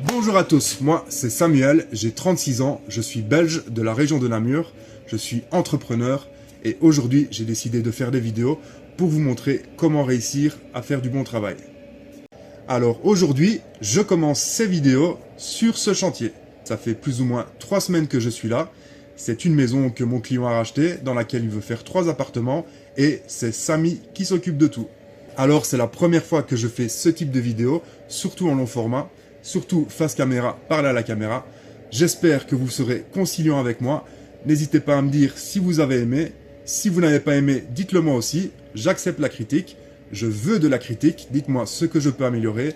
Bonjour à tous, moi c'est Samuel, j'ai 36 ans, je suis belge de la région de Namur, je suis entrepreneur et aujourd'hui j'ai décidé de faire des vidéos pour vous montrer comment réussir à faire du bon travail. Alors aujourd'hui, je commence ces vidéos sur ce chantier. Ça fait plus ou moins 3 semaines que je suis là. C'est une maison que mon client a rachetée, dans laquelle il veut faire 3 appartements et c'est Samy qui s'occupe de tout. Alors c'est la première fois que je fais ce type de vidéo, surtout en long format, surtout face caméra, parler à la caméra. J'espère que vous serez conciliant avec moi. N'hésitez pas à me dire si vous avez aimé. Si vous n'avez pas aimé, dites-le moi aussi. J'accepte la critique. Je veux de la critique. Dites-moi ce que je peux améliorer.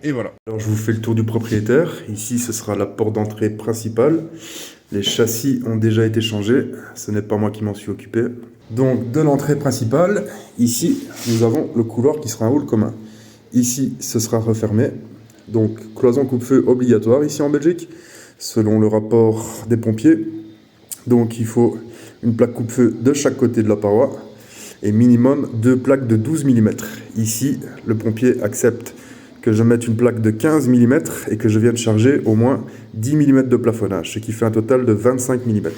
Et voilà. Alors je vous fais le tour du propriétaire. Ici ce sera la porte d'entrée principale. Les châssis ont déjà été changés. Ce n'est pas moi qui m'en suis occupé. Donc de l'entrée principale, ici nous avons le couloir qui sera un hall commun. Ici ce sera refermé. Donc cloison coupe-feu obligatoire ici en Belgique, selon le rapport des pompiers. Donc il faut une plaque coupe-feu de chaque côté de la paroi et minimum 2 plaques de 12 mm. Ici, le pompier accepte que je mette une plaque de 15 mm et que je vienne charger au moins 10 mm de plafonnage, ce qui fait un total de 25 mm.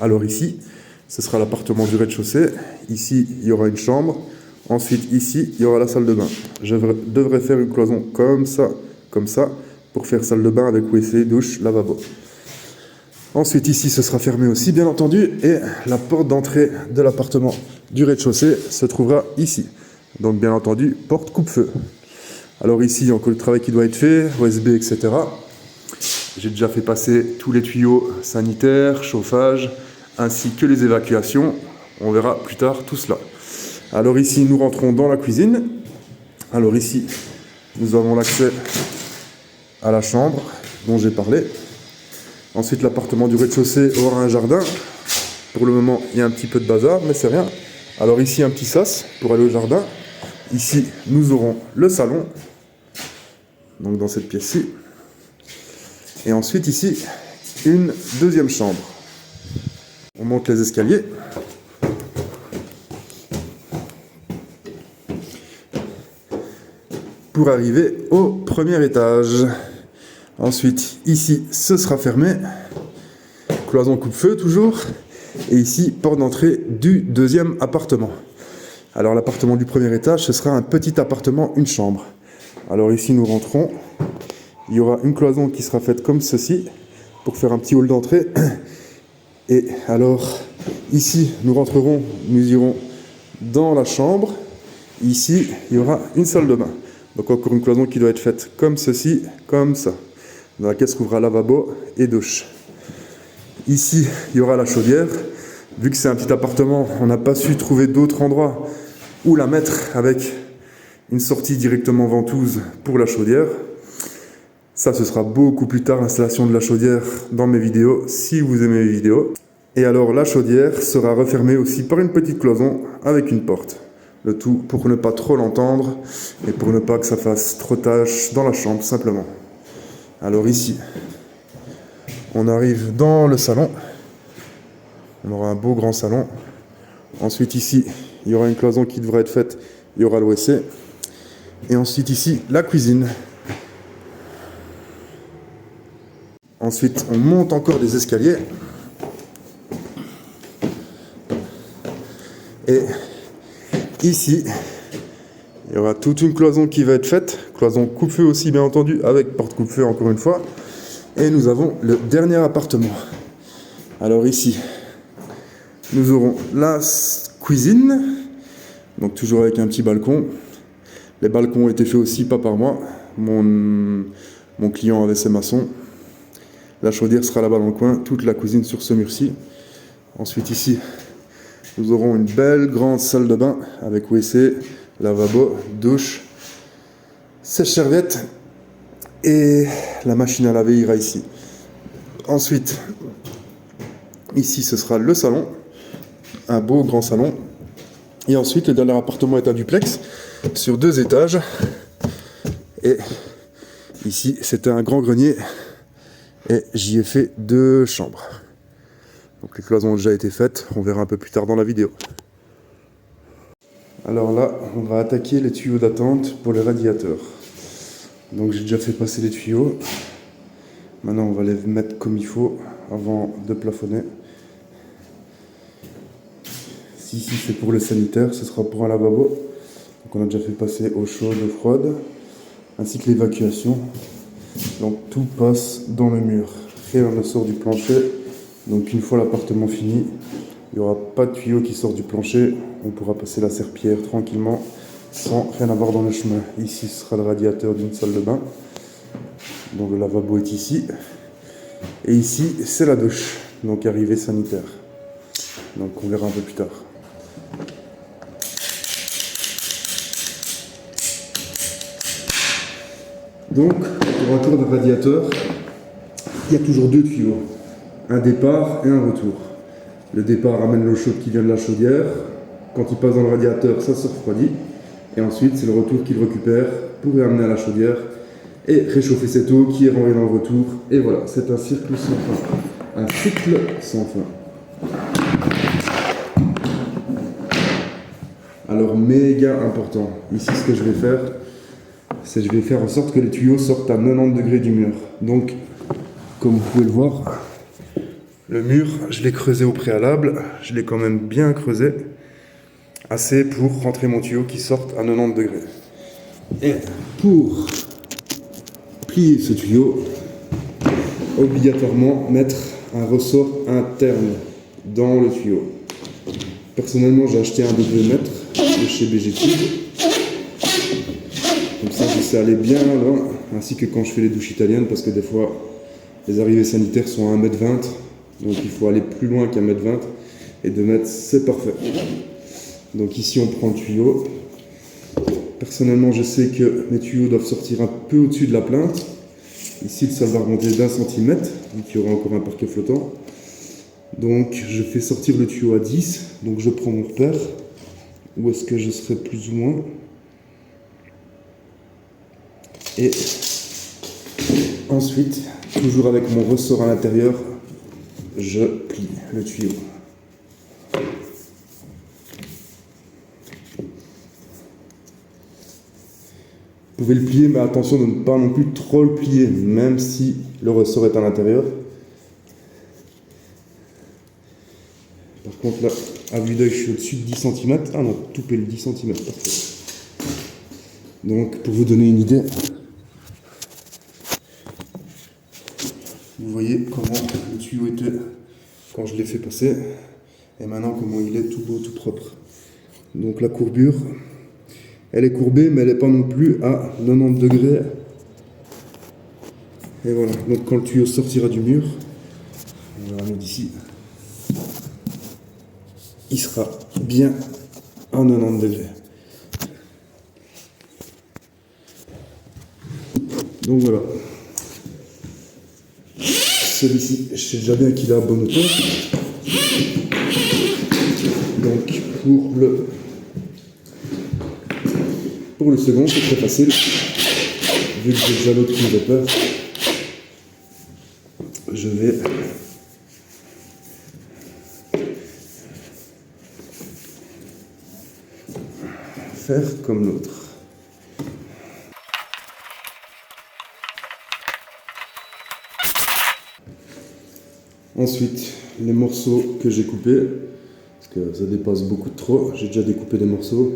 Alors ici, ce sera l'appartement du rez-de-chaussée. Ici, il y aura une chambre. Ensuite, ici, il y aura la salle de bain. Je devrais faire une cloison comme ça, pour faire salle de bain avec WC, douche, lavabo. Ensuite, ici, ce sera fermé aussi, bien entendu, et la porte d'entrée de l'appartement du rez-de-chaussée se trouvera ici. Donc, bien entendu, porte coupe-feu. Alors ici, il y a encore le travail qui doit être fait, OSB, etc. J'ai déjà fait passer tous les tuyaux sanitaires, chauffage, ainsi que les évacuations. On verra plus tard tout cela. Alors ici, nous rentrons dans la cuisine. Alors ici, nous avons l'accès à la chambre dont j'ai parlé. Ensuite, l'appartement du rez-de-chaussée aura un jardin. Pour le moment, il y a un petit peu de bazar, mais c'est rien. Alors ici, un petit sas pour aller au jardin. Ici, nous aurons le salon. Donc dans cette pièce-ci. Et ensuite, ici, une deuxième chambre. On monte les escaliers. Pour arriver au premier étage. Ensuite, ici, ce sera fermé. Cloison coupe-feu, toujours. Et ici, porte d'entrée du deuxième appartement. Alors, l'appartement du premier étage, ce sera un petit appartement, une chambre. Alors ici, nous rentrons. Il y aura une cloison qui sera faite comme ceci, pour faire un petit hall d'entrée. Et alors, ici, nous rentrerons, nous irons dans la chambre. Ici, il y aura une salle de bain. Donc encore une cloison qui doit être faite comme ceci, comme ça, dans laquelle se trouvera lavabo et douche. Ici, il y aura la chaudière. Vu que c'est un petit appartement, on n'a pas su trouver d'autres endroits où la mettre avec une sortie directement ventouse pour la chaudière. Ça, ce sera beaucoup plus tard, l'installation de la chaudière dans mes vidéos, si vous aimez mes vidéos. Et alors, la chaudière sera refermée aussi par une petite cloison avec une porte. Le tout pour ne pas trop l'entendre et pour ne pas que ça fasse trop tâche dans la chambre simplement. Alors ici, on arrive dans le salon. On aura un beau grand salon. Ensuite ici, il y aura une cloison qui devrait être faite. Il y aura le WC. Et ensuite ici, la cuisine. Ensuite, on monte encore des escaliers. Et ici, il y aura toute une cloison qui va être faite. Cloison coupe-feu aussi, bien entendu, avec porte coupe-feu encore une fois. Et nous avons le dernier appartement. Alors ici, nous aurons la cuisine. Donc toujours avec un petit balcon. Les balcons ont été faits aussi, pas par moi. Mon client avait ses maçons. La chaudière sera là-bas dans le coin. Toute la cuisine sur ce mur-ci. Ensuite ici, nous aurons une belle grande salle de bain avec WC, lavabo, douche, sèche-serviette et la machine à laver ira ici. Ensuite, ici ce sera le salon, un beau grand salon. Et ensuite, le dernier appartement est un duplex sur 2 étages. Et ici, c'était un grand grenier et j'y ai fait 2 chambres. Donc les cloisons ont déjà été faites, on verra un peu plus tard dans la vidéo. Alors là, on va attaquer les tuyaux d'attente pour les radiateurs. Donc j'ai déjà fait passer les tuyaux. Maintenant on va les mettre comme il faut avant de plafonner. Si c'est pour le sanitaire, ce sera pour un lavabo. Donc on a déjà fait passer eau chaude, eau froide, ainsi que l'évacuation. Donc tout passe dans le mur. Rien ne sort du plancher. Donc une fois l'appartement fini, il n'y aura pas de tuyau qui sort du plancher. On pourra passer la serpillière tranquillement sans rien avoir dans le chemin. Ici ce sera le radiateur d'une salle de bain. Donc le lavabo est ici. Et ici c'est la douche. Donc arrivée sanitaire. Donc on verra un peu plus tard. Donc, au retour d'un radiateur, il y a toujours deux tuyaux, un départ et un retour. Le départ amène l'eau chaude qui vient de la chaudière, quand il passe dans le radiateur, ça se refroidit, et ensuite c'est le retour qu'il récupère pour réamener à la chaudière et réchauffer cette eau qui est renvoyée dans le retour, et voilà, c'est un cycle sans fin. Un cycle sans fin. Alors, méga important, ici ce que je vais faire, c'est que je vais faire en sorte que les tuyaux sortent à 90 degrés du mur. Donc, comme vous pouvez le voir, le mur, je l'ai creusé au préalable. Je l'ai quand même bien creusé. Assez pour rentrer mon tuyau qui sorte à 90 degrés. Et pour plier ce tuyau, obligatoirement mettre un ressort interne dans le tuyau. Personnellement, j'ai acheté un de 2 mètres de chez BG Tube. Comme ça, je sais aller bien loin, ainsi que quand je fais les douches italiennes, parce que des fois, les arrivées sanitaires sont à 1,20 m, donc il faut aller plus loin qu'à 1,20 m, et 2 mètres, c'est parfait. Donc ici, on prend le tuyau. Personnellement, je sais que mes tuyaux doivent sortir un peu au-dessus de la plainte. Ici, le sol va remonter d'1 centimètre, vu qu'il y aura encore un parquet flottant. Donc, je fais sortir le tuyau à 10, donc je prends mon repère. Où est-ce que je serai plus ou moins ? Et ensuite, toujours avec mon ressort à l'intérieur, je plie le tuyau. Vous pouvez le plier, mais attention de ne pas non plus trop le plier, même si le ressort est à l'intérieur. Par contre là, à vue d'œil, je suis au-dessus de 10 cm. Ah non, tout pile 10 cm, parfait. Donc, pour vous donner une idée, vous voyez comment le tuyau était quand je l'ai fait passer, et maintenant comment il est tout beau, tout propre. Donc la courbure, elle est courbée, mais elle n'est pas non plus à 90 degrés. Et voilà, donc quand le tuyau sortira du mur, on va le mettre ici, il sera bien à 90 degrés. Donc voilà. Celui-ci, je sais déjà bien qu'il est à bonne hauteur. Donc pour le second, c'est très facile. Vu que j'ai déjà l'autre qui me fait peur, je vais faire comme l'autre. Ensuite, les morceaux que j'ai coupés, parce que ça dépasse beaucoup de trop, j'ai déjà découpé des morceaux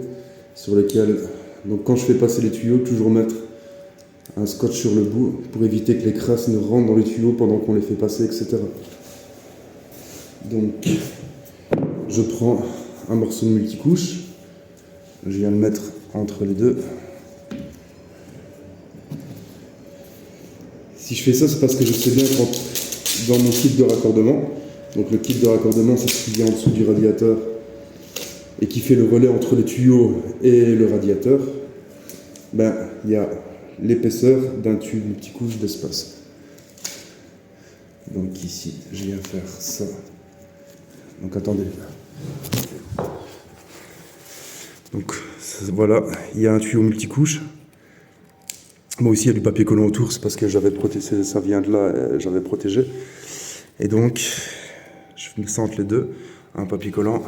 sur lesquels, donc quand je fais passer les tuyaux, toujours mettre un scotch sur le bout pour éviter que les crasses ne rentrent dans les tuyaux pendant qu'on les fait passer, etc. Donc, je prends un morceau de multicouche, je viens le mettre entre les deux. Si je fais ça, c'est parce que je sais bien quand dans mon kit de raccordement, donc le kit de raccordement, c'est ce qui vient en dessous du radiateur et qui fait le relais entre les tuyaux et le radiateur, ben, il y a l'épaisseur d'un tube multicouche d'espace. Donc ici, je viens faire ça. Donc attendez. Donc voilà, il y a un tuyau multicouche. Moi aussi, il y a du papier collant autour, c'est parce que j'avais protégé, ça vient de là, j'avais protégé. Et donc, je mets ça entre les deux, un papier collant,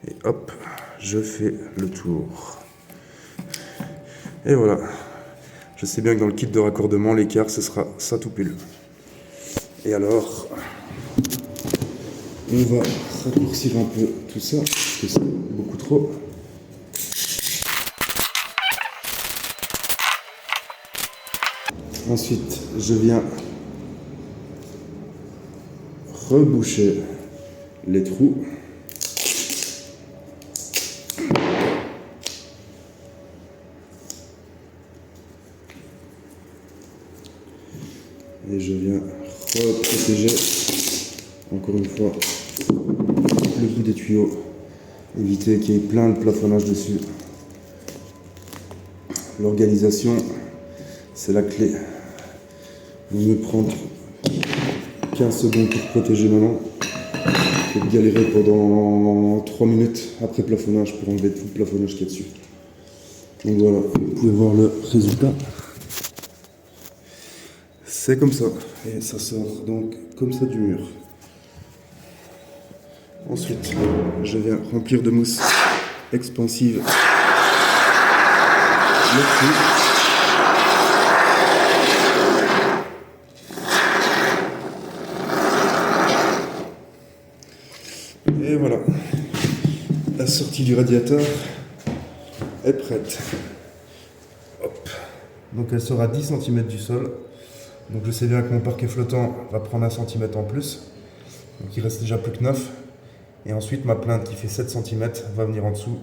et hop, je fais le tour. Et voilà. Je sais bien que dans le kit de raccordement, l'écart, ce sera ça tout pile. Et alors, on va raccourcir un peu tout ça, parce que c'est beaucoup trop. Ensuite, je viens reboucher les trous. Et je viens reprotéger, encore une fois, le bout des tuyaux. Éviter qu'il y ait plein de plafonnage dessus. L'organisation, c'est la clé. Vous me prendre 15 secondes pour protéger maintenant. Et de galérer pendant 3 minutes après plafonnage pour enlever tout le plafonnage qu'il y a dessus. Donc voilà, vous pouvez voir le résultat. C'est comme ça, et ça sort donc comme ça du mur. Ensuite, je viens remplir de mousse expansive le trou. Et voilà, la sortie du radiateur est prête. Hop. Donc elle sera à 10 cm du sol. Donc je sais bien que mon parquet flottant va prendre 1 cm en plus. Donc il reste déjà plus que 9. Et ensuite ma plainte qui fait 7 cm va venir en dessous.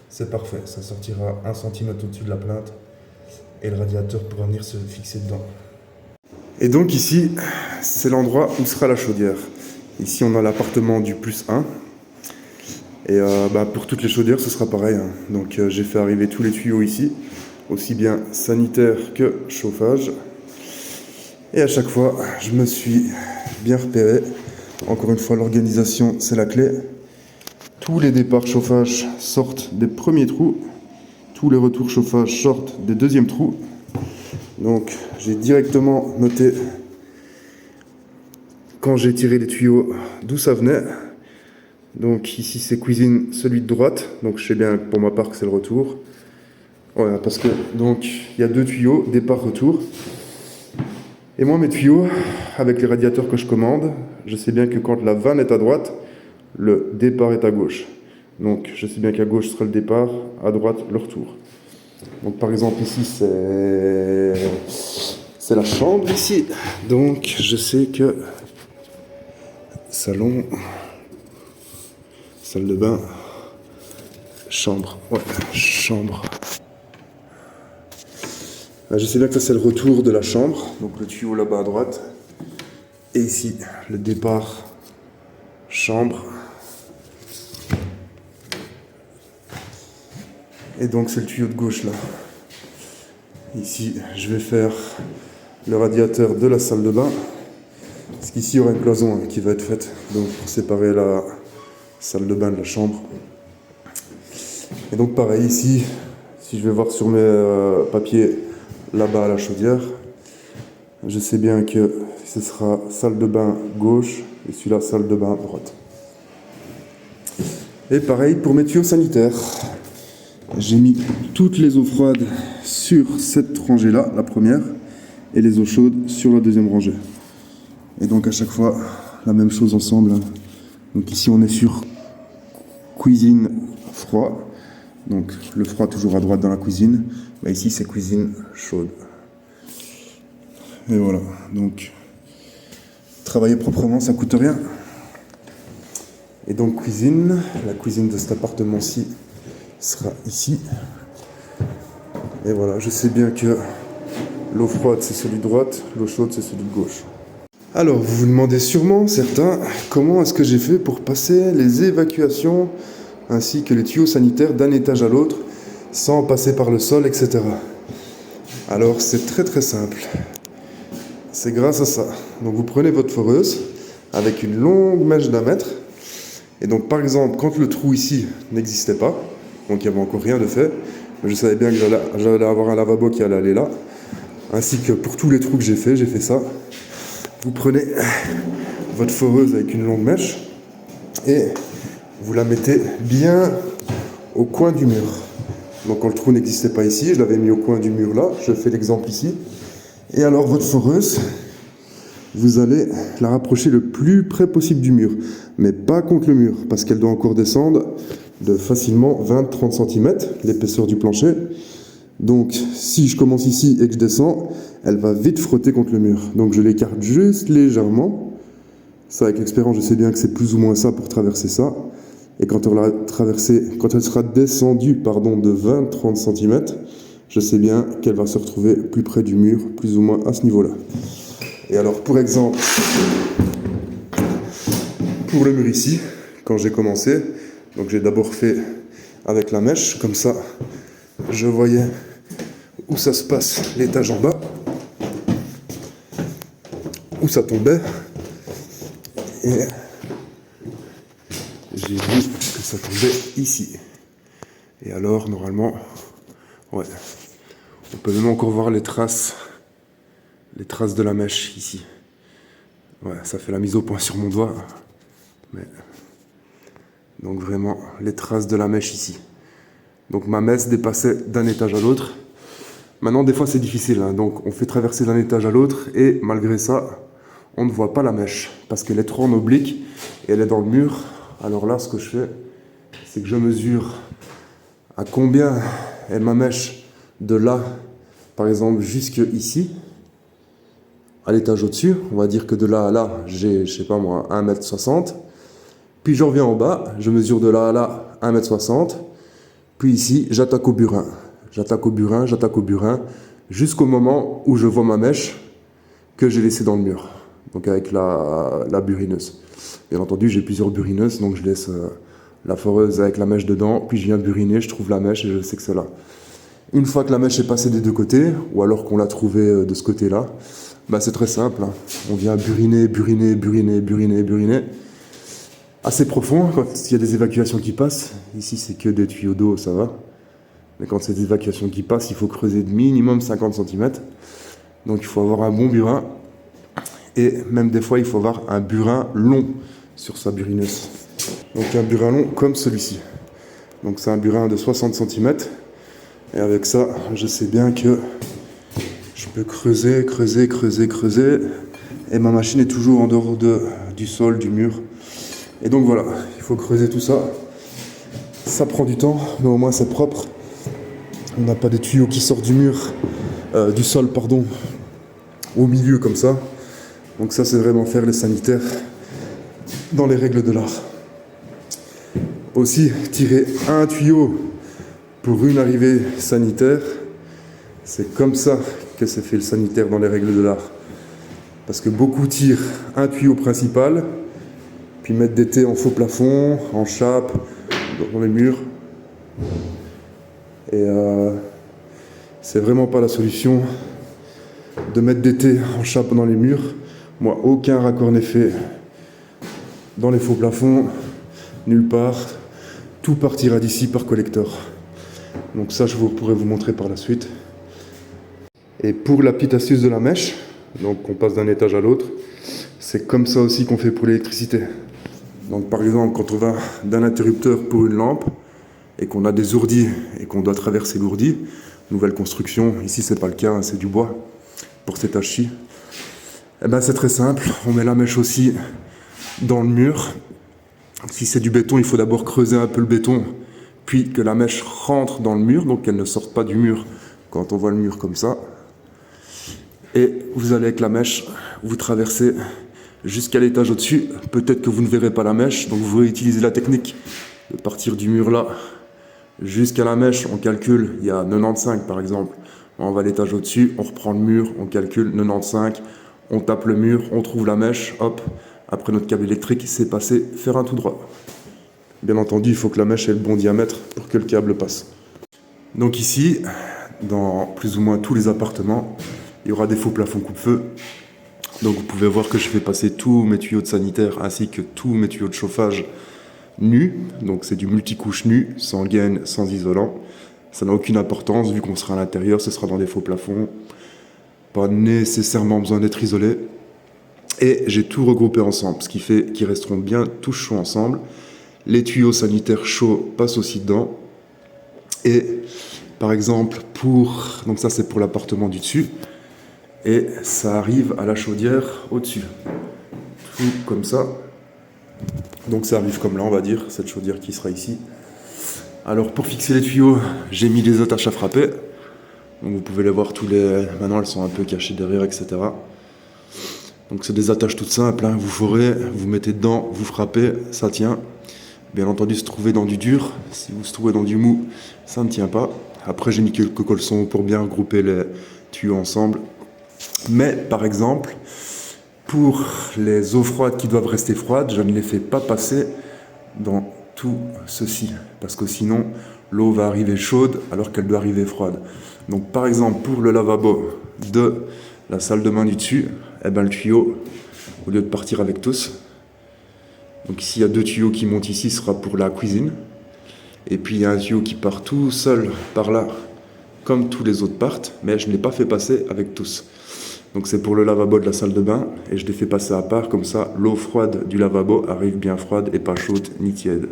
C'est parfait, ça sortira 1 cm au-dessus de la plainte. Et le radiateur pourra venir se fixer dedans. Et donc ici, c'est l'endroit où sera la chaudière. Ici on a l'appartement du +1. Et pour toutes les chaudières ce sera pareil. Hein. Donc j'ai fait arriver tous les tuyaux ici. Aussi bien sanitaire que chauffage. Et à chaque fois, je me suis bien repéré. Encore une fois, l'organisation, c'est la clé. Tous les départs chauffage sortent des premiers trous. Tous les retours chauffage sortent des deuxièmes trous. Donc, j'ai directement noté, quand j'ai tiré les tuyaux, d'où ça venait. Donc, ici, c'est cuisine, celui de droite. Donc, je sais bien pour ma part que c'est le retour. Voilà, parce que, donc, il y a 2 tuyaux, départ-retour. Et moi, mes tuyaux, avec les radiateurs que je commande, je sais bien que quand la vanne est à droite, le départ est à gauche. Donc, je sais bien qu'à gauche sera le départ, à droite, le retour. Donc, par exemple, ici, c'est la chambre, ici. Donc, je sais que salon, salle de bain, chambre. Ouais, chambre. Je sais bien que ça c'est le retour de la chambre, donc le tuyau là-bas à droite. Et ici, le départ, chambre. Et donc c'est le tuyau de gauche là. Ici, je vais faire le radiateur de la salle de bain. Parce qu'ici, il y aura une cloison qui va être faite, donc pour séparer la salle de bain de la chambre. Et donc pareil ici, si je vais voir sur mes papiers, là-bas à la chaudière, je sais bien que ce sera salle de bain gauche et celui-là salle de bain droite. Et pareil pour mes tuyaux sanitaires. J'ai mis toutes les eaux froides sur cette rangée-là, la première, et les eaux chaudes sur la deuxième rangée. Et donc à chaque fois, la même chose ensemble. Donc ici on est sur cuisine froid. Donc le froid toujours à droite dans la cuisine. Mais ici c'est cuisine chaude. Et voilà. Donc travailler proprement ça coûte rien. Et donc cuisine. La cuisine de cet appartement-ci sera ici. Et voilà. Je sais bien que l'eau froide c'est celui de droite. L'eau chaude c'est celui de gauche. Alors vous vous demandez sûrement certains comment est-ce que j'ai fait pour passer les évacuations ainsi que les tuyaux sanitaires d'un étage à l'autre, sans passer par le sol, etc. Alors c'est très très simple. C'est grâce à ça. Donc vous prenez votre foreuse avec une longue mèche d'1 mètre. Et donc par exemple, quand le trou ici n'existait pas, donc il n'y avait encore rien de fait, mais je savais bien que j'allais avoir un lavabo qui allait aller là, ainsi que pour tous les trous que j'ai fait ça. Vous prenez votre foreuse avec une longue mèche et vous la mettez bien au coin du mur. Donc quand le trou n'existait pas ici, je l'avais mis au coin du mur là, je fais l'exemple ici. Et alors votre foreuse, vous allez la rapprocher le plus près possible du mur, mais pas contre le mur, parce qu'elle doit encore descendre de facilement 20-30 cm, l'épaisseur du plancher. Donc si je commence ici et que je descends, elle va vite frotter contre le mur. Donc je l'écarte juste légèrement. Ça, avec l'expérience, je sais bien que c'est plus ou moins ça pour traverser ça. Et quand elle sera descendue de 20-30 cm, je sais bien qu'elle va se retrouver plus près du mur, plus ou moins à ce niveau-là. Et alors, pour exemple, pour le mur ici, quand j'ai commencé, donc j'ai d'abord fait avec la mèche, comme ça, je voyais où ça se passe, l'étage en bas, où ça tombait, et j'ai vu que ça tombait ici. Et alors, normalement, ouais, on peut même encore voir les traces de la mèche ici. Ouais, ça fait la mise au point sur mon doigt. Mais... donc vraiment, les traces de la mèche ici. Donc ma mèche dépassait d'un étage à l'autre. Maintenant, des fois, c'est difficile, hein. Donc on fait traverser d'un étage à l'autre et malgré ça, on ne voit pas la mèche parce qu'elle est trop en oblique et elle est dans le mur. Alors là, ce que je fais, c'est que je mesure à combien est ma mèche de là, par exemple, jusque ici, à l'étage au-dessus. On va dire que de là à là, j'ai, je sais pas moi, 1,60 m. Puis je reviens en bas, je mesure de là à là 1,60 m. Puis ici, j'attaque au burin. J'attaque au burin, jusqu'au moment où je vois ma mèche que j'ai laissée dans le mur. Donc avec la burineuse. Bien entendu, j'ai plusieurs burineuses, donc je laisse la foreuse avec la mèche dedans, puis je viens buriner, je trouve la mèche et je sais que c'est là. Une fois que la mèche est passée des deux côtés, ou alors qu'on l'a trouvée de ce côté-là, bah c'est très simple, hein. On vient buriner. Assez profond, quand il y a des évacuations qui passent. Ici, c'est que des tuyaux d'eau, ça va. Mais quand c'est des évacuations qui passent, il faut creuser de minimum 50 cm. Donc il faut avoir un bon burin. Et même des fois, il faut avoir un burin long sur sa burineuse. Donc un burin long comme celui-ci. Donc c'est un burin de 60 cm. Et avec ça, je sais bien que je peux creuser. Et ma machine est toujours en dehors du sol, du mur. Et donc voilà, il faut creuser tout ça. Ça prend du temps, mais au moins c'est propre. On n'a pas des tuyaux qui sortent du sol, au milieu comme ça. Donc ça, c'est vraiment faire les sanitaires dans les règles de l'art. Aussi, tirer un tuyau pour une arrivée sanitaire, c'est comme ça que c'est fait le sanitaire dans les règles de l'art. Parce que beaucoup tirent un tuyau principal, puis mettent des T en faux plafond, en chape, dans les murs. Et c'est vraiment pas la solution de mettre des T en chape dans les murs. Moi, aucun raccord n'est fait dans les faux plafonds, nulle part. Tout partira d'ici par collector. Donc ça, je pourrais vous montrer par la suite. Et pour la petite astuce de la mèche, donc on passe d'un étage à l'autre, c'est comme ça aussi qu'on fait pour l'électricité. Donc par exemple, quand on va d'un interrupteur pour une lampe et qu'on a des ourdis et qu'on doit traverser l'ourdi, nouvelle construction, ici c'est pas le cas, c'est du bois pour cet hachis. Eh ben c'est très simple, on met la mèche aussi dans le mur. Si c'est du béton, il faut d'abord creuser un peu le béton, puis que la mèche rentre dans le mur, donc qu'elle ne sorte pas du mur quand on voit le mur comme ça. Et vous allez avec la mèche, vous traversez jusqu'à l'étage au-dessus. Peut-être que vous ne verrez pas la mèche, donc vous pouvez utiliser la technique de partir du mur là jusqu'à la mèche. On calcule, il y a 95 par exemple. On va à l'étage au-dessus, on reprend le mur, on calcule 95, on tape le mur, on trouve la mèche, hop. Après notre câble électrique, c'est passé, faire un tout droit. Bien entendu, il faut que la mèche ait le bon diamètre pour que le câble passe. Donc ici, dans plus ou moins tous les appartements, il y aura des faux plafonds coupe-feu. Donc vous pouvez voir que je fais passer tous mes tuyaux de sanitaire ainsi que tous mes tuyaux de chauffage nus. Donc c'est du multicouche nu, sans gaine, sans isolant. Ça n'a aucune importance vu qu'on sera à l'intérieur, ce sera dans des faux plafonds. Pas nécessairement besoin d'être isolé. Et j'ai tout regroupé ensemble, ce qui fait qu'ils resteront bien tous chauds ensemble. Les tuyaux sanitaires chauds passent aussi dedans. Et Par exemple, donc ça c'est pour l'appartement du dessus, et ça arrive à la chaudière au-dessus. Tout comme ça. Donc ça arrive comme là, on va dire, cette chaudière qui sera ici. Alors pour fixer les tuyaux, j'ai mis des attaches à frapper. Donc vous pouvez les voir maintenant elles sont un peu cachées derrière, etc. Donc c'est des attaches toutes simples, hein. Vous forez, vous mettez dedans, vous frappez, ça tient. Bien entendu, se trouver dans du dur, si vous se trouvez dans du mou, ça ne tient pas. Après j'ai mis quelques colsons pour bien regrouper les tuyaux ensemble. Mais par exemple, pour les eaux froides qui doivent rester froides, je ne les fais pas passer dans tout ceci, parce que sinon l'eau va arriver chaude alors qu'elle doit arriver froide. Donc par exemple pour le lavabo de la salle de bain du dessus, le tuyau, au lieu de partir avec tous, donc ici il y a 2 tuyaux qui montent ici, ce sera pour la cuisine, et puis il y a un tuyau qui part tout seul par là, comme tous les autres partent, mais je ne l'ai pas fait passer avec tous. Donc c'est pour le lavabo de la salle de bain, et je l'ai fait passer à part, comme ça l'eau froide du lavabo arrive bien froide et pas chaude ni tiède.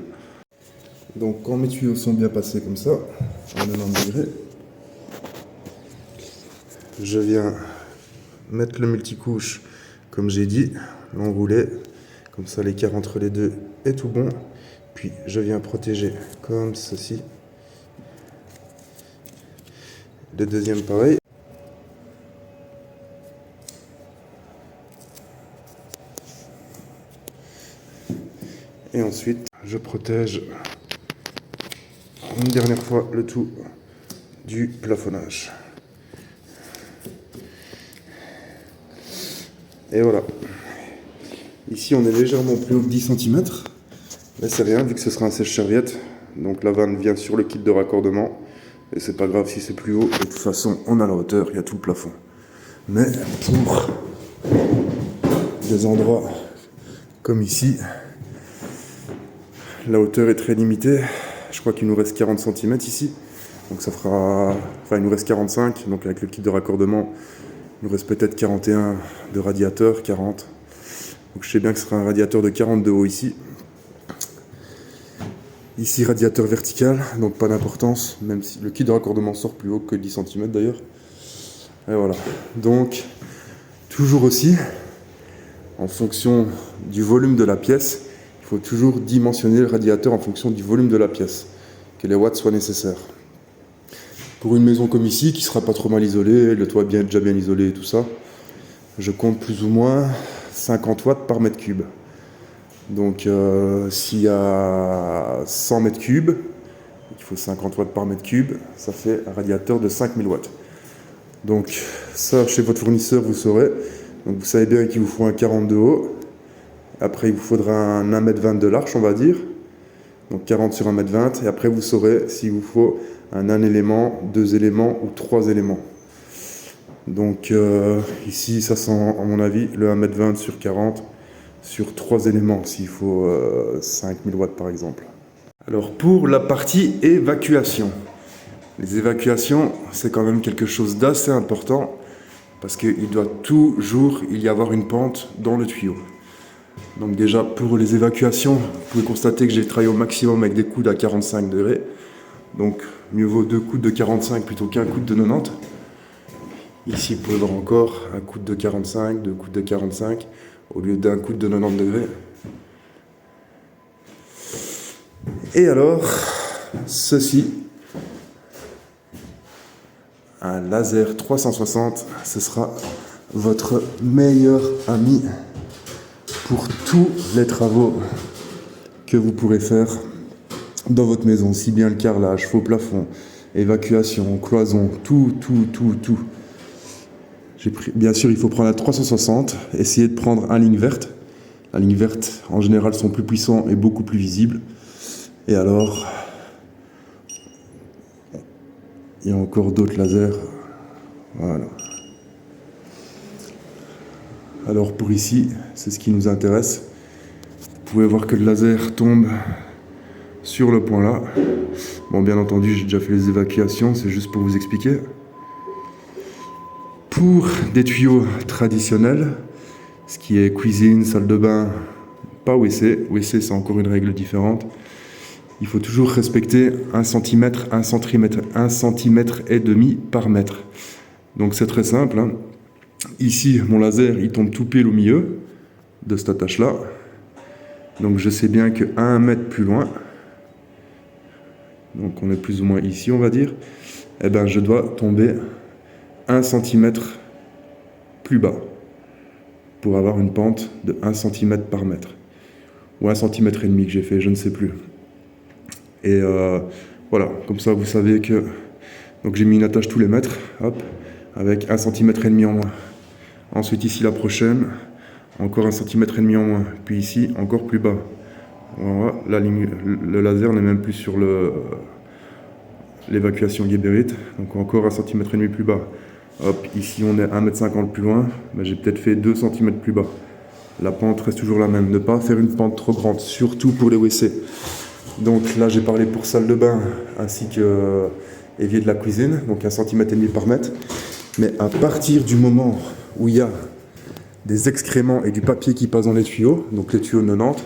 Donc quand mes tuyaux sont bien passés comme ça, à 90 degrés, je viens mettre le multicouche comme j'ai dit, l'enrouler, comme ça l'écart entre les deux est tout bon, puis je viens protéger comme ceci. Le deuxième pareil. Et ensuite, je protège une dernière fois le tout du plafonnage. Et voilà. Ici, on est légèrement plus haut que 10 cm. Mais c'est rien, vu que ce sera un sèche-serviette. Donc la vanne vient sur le kit de raccordement. Et c'est pas grave si c'est plus haut. Et de toute façon, on a la hauteur, il y a tout le plafond. Mais pour des endroits comme ici, la hauteur est très limitée. Je crois qu'il nous reste 40 cm ici. Donc ça fera... Enfin, il nous reste 45. Donc avec le kit de raccordement, il nous reste peut-être 41 de radiateur, 40. Donc je sais bien que ce sera un radiateur de 40 de haut ici. Ici, radiateur vertical, donc pas d'importance, même si le kit de raccordement sort plus haut que 10 cm d'ailleurs. Et voilà. Donc, toujours aussi, en fonction du volume de la pièce, il faut toujours dimensionner le radiateur en fonction du volume de la pièce, que les watts soient nécessaires. Pour une maison comme ici, qui sera pas trop mal isolée, le toit déjà bien isolé et tout ça, je compte plus ou moins 50 watts par mètre cube. Donc s'il y a 100 mètres cubes, il faut 50 watts par mètre cube, ça fait un radiateur de 5000 watts. Donc ça, chez votre fournisseur, vous saurez. Donc vous savez bien qu'il vous faut un 40 de haut. Après, il vous faudra un 1,20 m de large, on va dire. Donc 40 sur 1,20 m. Et après, vous saurez s'il vous faut un élément, 2 éléments ou 3 éléments. Donc ici, ça sent, à mon avis, le 1,20 m sur 40 sur 3 éléments, s'il faut 5000 watts par exemple. Alors pour la partie évacuation. Les évacuations, c'est quand même quelque chose d'assez important parce qu'il doit toujours y avoir une pente dans le tuyau. Donc déjà pour les évacuations, vous pouvez constater que j'ai travaillé au maximum avec des coudes à 45 degrés. Donc mieux vaut 2 coudes de 45 plutôt qu'un coude de 90. Ici vous pouvez voir encore un coude de 45, 2 coudes de 45 au lieu d'un coude de 90 degrés. Et alors, ceci, un laser 360, ce sera votre meilleur ami pour tous les travaux que vous pourrez faire dans votre maison, si bien le carrelage, faux plafond, évacuation, cloison, tout. Bien sûr, il faut prendre la 360, essayer de prendre une ligne verte. La ligne verte, en général, sont plus puissants et beaucoup plus visibles. Et alors, il y a encore d'autres lasers. Voilà. Alors pour ici, c'est ce qui nous intéresse. Vous pouvez voir que le laser tombe sur le point là. Bon, bien entendu, j'ai déjà fait les évacuations, c'est juste pour vous expliquer. Pour des tuyaux traditionnels, ce qui est cuisine, salle de bain, pas WC. WC, c'est encore une règle différente. il faut toujours respecter 1 cm, 1 cm et demi par mètre. Donc c'est très simple, hein. Ici, mon laser, il tombe tout pile au milieu de cette attache-là. Donc je sais bien que 1 mètre plus loin, donc on est plus ou moins ici, on va dire, eh ben je dois tomber 1 cm plus bas pour avoir une pente de 1 cm par mètre. Ou 1,5 cm que j'ai fait, je ne sais plus. Et voilà, comme ça vous savez que... Donc j'ai mis une attache tous les mètres, hop, avec 1,5 cm en moins. Ensuite ici la prochaine, encore 1,5 cm en moins. Puis ici, encore plus bas. Voilà, la ligne, le laser n'est même plus sur l'évacuation Geberit. Donc encore 1,5 cm plus bas. Hop, ici on est 1,50 m plus loin. Ben, j'ai peut-être fait 2 cm plus bas. La pente reste toujours la même. Ne pas faire une pente trop grande, surtout pour les WC. Donc là j'ai parlé pour salle de bain ainsi que évier de la cuisine, donc 1,5 cm par mètre. Mais à partir du moment où il y a des excréments et du papier qui passe dans les tuyaux, donc les tuyaux 90,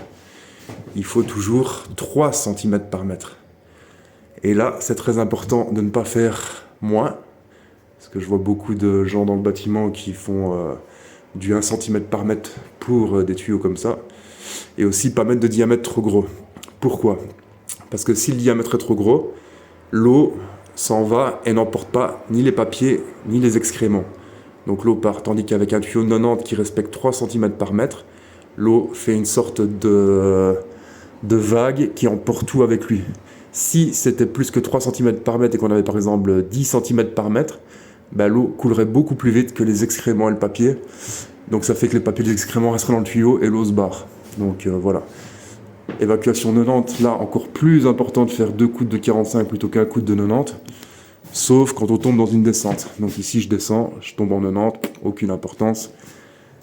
il faut toujours 3 cm par mètre. Et là, c'est très important de ne pas faire moins, parce que je vois beaucoup de gens dans le bâtiment qui font du 1 cm par mètre pour des tuyaux comme ça, et aussi pas mettre de diamètre trop gros. Pourquoi ? Parce que si le diamètre est trop gros, l'eau s'en va et n'emporte pas ni les papiers ni les excréments. Donc l'eau part, tandis qu'avec un tuyau 90 qui respecte 3 cm par mètre, l'eau fait une sorte de vague qui emporte tout avec lui. Si c'était plus que 3 cm par mètre et qu'on avait par exemple 10 cm par mètre, ben l'eau coulerait beaucoup plus vite que les excréments et le papier. Donc ça fait que les papiers et les excréments resteraient dans le tuyau et l'eau se barre. Donc voilà. Évacuation 90, là encore plus important de faire 2 coudes de 45 plutôt qu'un coude de 90. Sauf quand on tombe dans une descente. Donc ici je descends, je tombe en 90, aucune importance.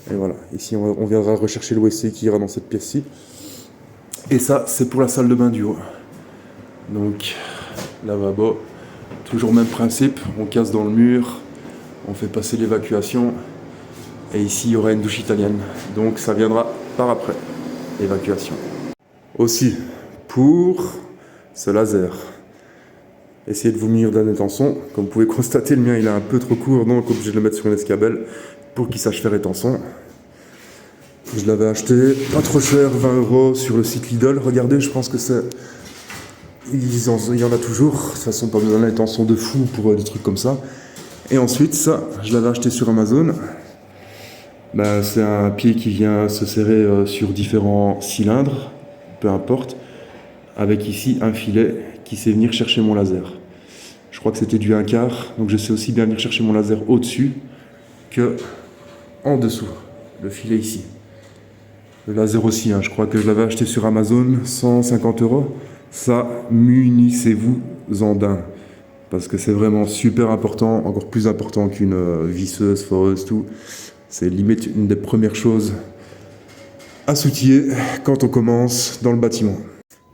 Et voilà, ici on viendra rechercher le WC qui ira dans cette pièce-ci. Et ça, c'est pour la salle de bain du haut. Donc, lavabo, toujours même principe, on casse dans le mur, on fait passer l'évacuation. Et ici il y aura une douche italienne. Donc ça viendra par après, l'évacuation. Aussi, pour ce laser, essayez de vous munir d'un étançon. Comme vous pouvez constater, le mien il est un peu trop court, donc obligé de le mettre sur une escabelle pour qu'il sache faire étançon. Je l'avais acheté pas trop cher, 20 € sur le site Lidl. Regardez, je pense que c'est... Il y en a toujours. De toute façon, pas besoin d'un étançon de fou pour des trucs comme ça. Et ensuite, ça, je l'avais acheté sur Amazon. Ben, c'est un pied qui vient se serrer sur différents cylindres, peu importe, avec ici un filet qui sait venir chercher mon laser. Je crois que c'était du 1/4, donc je sais aussi bien venir chercher mon laser au-dessus que en dessous, le filet ici. Le laser aussi, hein, je crois que je l'avais acheté sur Amazon, 150 €. Ça, munissez-vous-en d'un, parce que c'est vraiment super important, encore plus important qu'une visseuse, foreuse, tout. C'est limite une des premières choses à s'outiller quand on commence dans le bâtiment.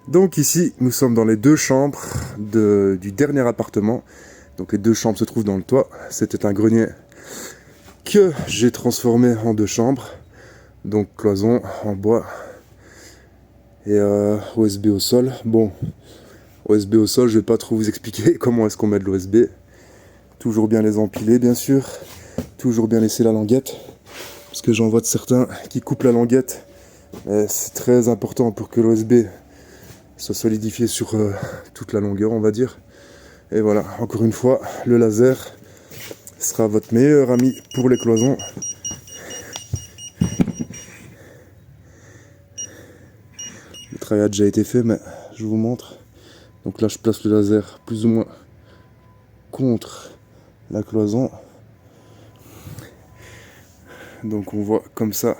Donc ici, nous sommes dans les 2 chambres du dernier appartement. Donc les 2 chambres se trouvent dans le toit. C'était un grenier que j'ai transformé en 2 chambres. Donc cloison en bois et OSB au sol. Bon, OSB au sol, je vais pas trop vous expliquer comment est-ce qu'on met de l'OSB. Toujours bien les empiler, bien sûr. Toujours bien laisser la languette. Parce que j'en vois de certains qui coupent la languette. C'est très important pour que l'OSB soit solidifié sur toute la longueur, on va dire. Et voilà, encore une fois, le laser sera votre meilleur ami pour les cloisons. Le travail a déjà été fait, mais je vous montre. Donc là, je place le laser plus ou moins contre la cloison. Donc on voit comme ça,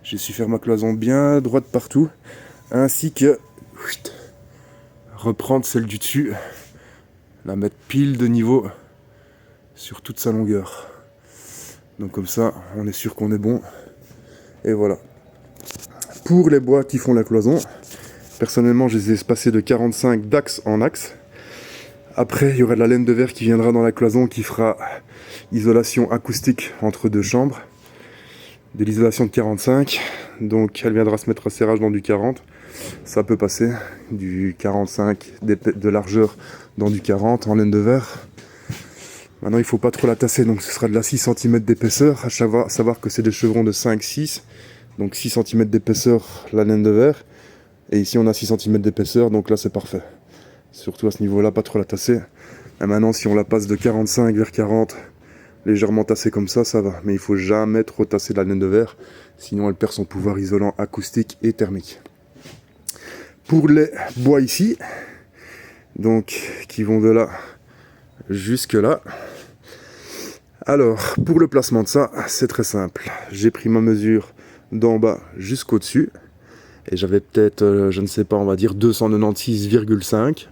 j'ai su faire ma cloison bien droite partout, ainsi que reprendre celle du dessus, la mettre pile de niveau sur toute sa longueur. Donc comme ça, on est sûr qu'on est bon. Et voilà. Pour les bois qui font la cloison, personnellement, je les ai espacés de 45 d'axe en axe. Après, il y aura de la laine de verre qui viendra dans la cloison qui fera isolation acoustique entre 2 chambres. De l'isolation de 45. donc elle viendra se mettre à serrage dans du 40. Ça peut passer du 45 de largeur dans du 40 en laine de verre. Maintenant il ne faut pas trop la tasser, donc ce sera de la 6 cm d'épaisseur, à savoir que c'est des chevrons de 5-6, donc 6 cm d'épaisseur la laine de verre, et ici on a 6 cm d'épaisseur, donc là c'est parfait. Surtout à ce niveau là, pas trop la tasser. Et maintenant si on la passe de 45 vers 40, légèrement tassée comme ça va, mais il faut jamais trop tasser la laine de verre, sinon elle perd son pouvoir isolant acoustique et thermique. Pour les bois ici, donc qui vont de là jusque là, alors pour le placement de ça, c'est très simple. J'ai pris ma mesure d'en bas jusqu'au dessus, et j'avais peut-être, je ne sais pas, on va dire 296,5.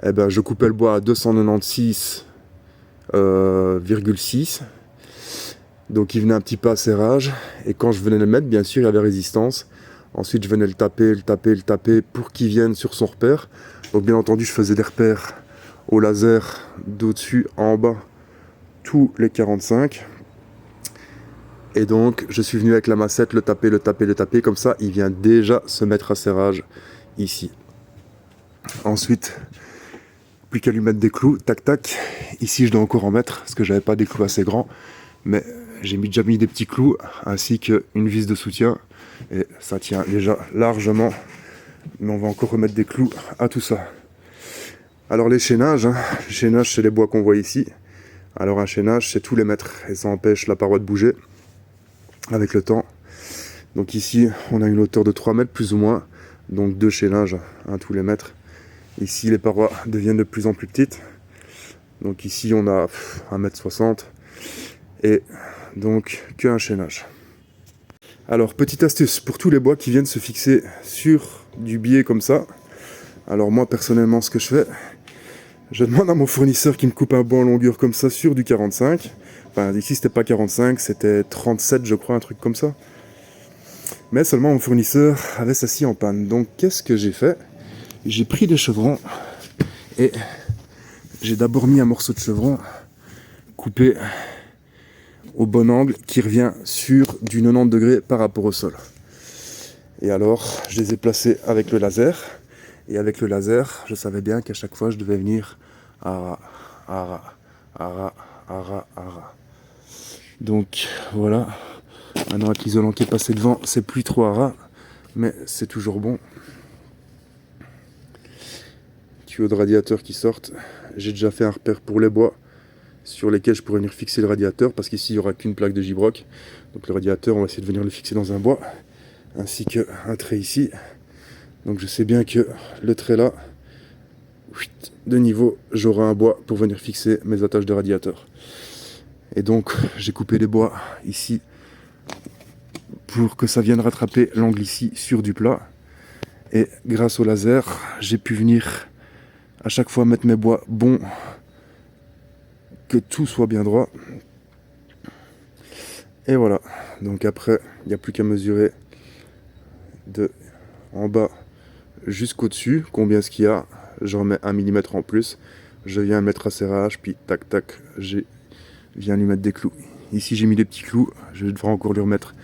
Et ben je coupais le bois à 296,6. Donc il venait un petit peu à serrage, et quand je venais le mettre, bien sûr il y avait résistance. Ensuite je venais le taper pour qu'il vienne sur son repère. Donc bien entendu je faisais des repères au laser d'au-dessus en bas tous les 45. Et donc je suis venu avec la massette le taper, comme ça il vient déjà se mettre à serrage ici. Ensuite, plus qu'à lui mettre des clous, tac tac. Ici je dois encore en mettre parce que j'avais pas des clous assez grands, mais j'ai déjà mis des petits clous ainsi qu'une vis de soutien, et ça tient déjà largement, mais on va encore remettre des clous à tout ça. Alors les chaînages, les chaînages c'est les bois qu'on voit ici. Alors un chaînage c'est tous les mètres, et ça empêche la paroi de bouger avec le temps. Donc ici on a une hauteur de 3 mètres plus ou moins, donc 2 chaînages tous les mètres. Ici les parois deviennent de plus en plus petites, donc ici on a 1,60 m, et donc qu'un chaînage. Alors petite astuce pour tous les bois qui viennent se fixer sur du biais comme ça. Alors moi personnellement ce que je fais, je demande à mon fournisseur qui me coupe un bois en longueur comme ça sur du 45. Enfin ici c'était pas 45, c'était 37 je crois, un truc comme ça. Mais seulement mon fournisseur avait sa scie en panne. Donc qu'est-ce que j'ai fait? J'ai pris des chevrons et j'ai d'abord mis un morceau de chevron coupé au bon angle qui revient sur du 90 degrés par rapport au sol. Et alors je les ai placés avec le laser, et avec le laser je savais bien qu'à chaque fois je devais venir à ras. Donc voilà, maintenant avec l'isolant qui est passé devant, c'est plus trop à ras, mais c'est toujours bon. Tuyaux de radiateur qui sortent. J'ai déjà fait un repère pour les bois sur lesquels je pourrais venir fixer le radiateur, parce qu'ici il n'y aura qu'une plaque de J-Broc. Donc le radiateur on va essayer de venir le fixer dans un bois, ainsi qu'un trait ici. Donc je sais bien que le trait là, de niveau, j'aurai un bois pour venir fixer mes attaches de radiateur. Et donc j'ai coupé les bois ici pour que ça vienne rattraper l'angle ici sur du plat. Et grâce au laser, j'ai pu venir à chaque fois mettre mes bois bons, que tout soit bien droit. Et voilà, donc après il n'y a plus qu'à mesurer de en bas jusqu'au dessus combien ce qu'il y a. Je remets 1 mm en plus, je viens mettre à serrage, puis tac tac, je viens lui mettre des clous. Ici j'ai mis des petits clous, je devrais encore lui remettre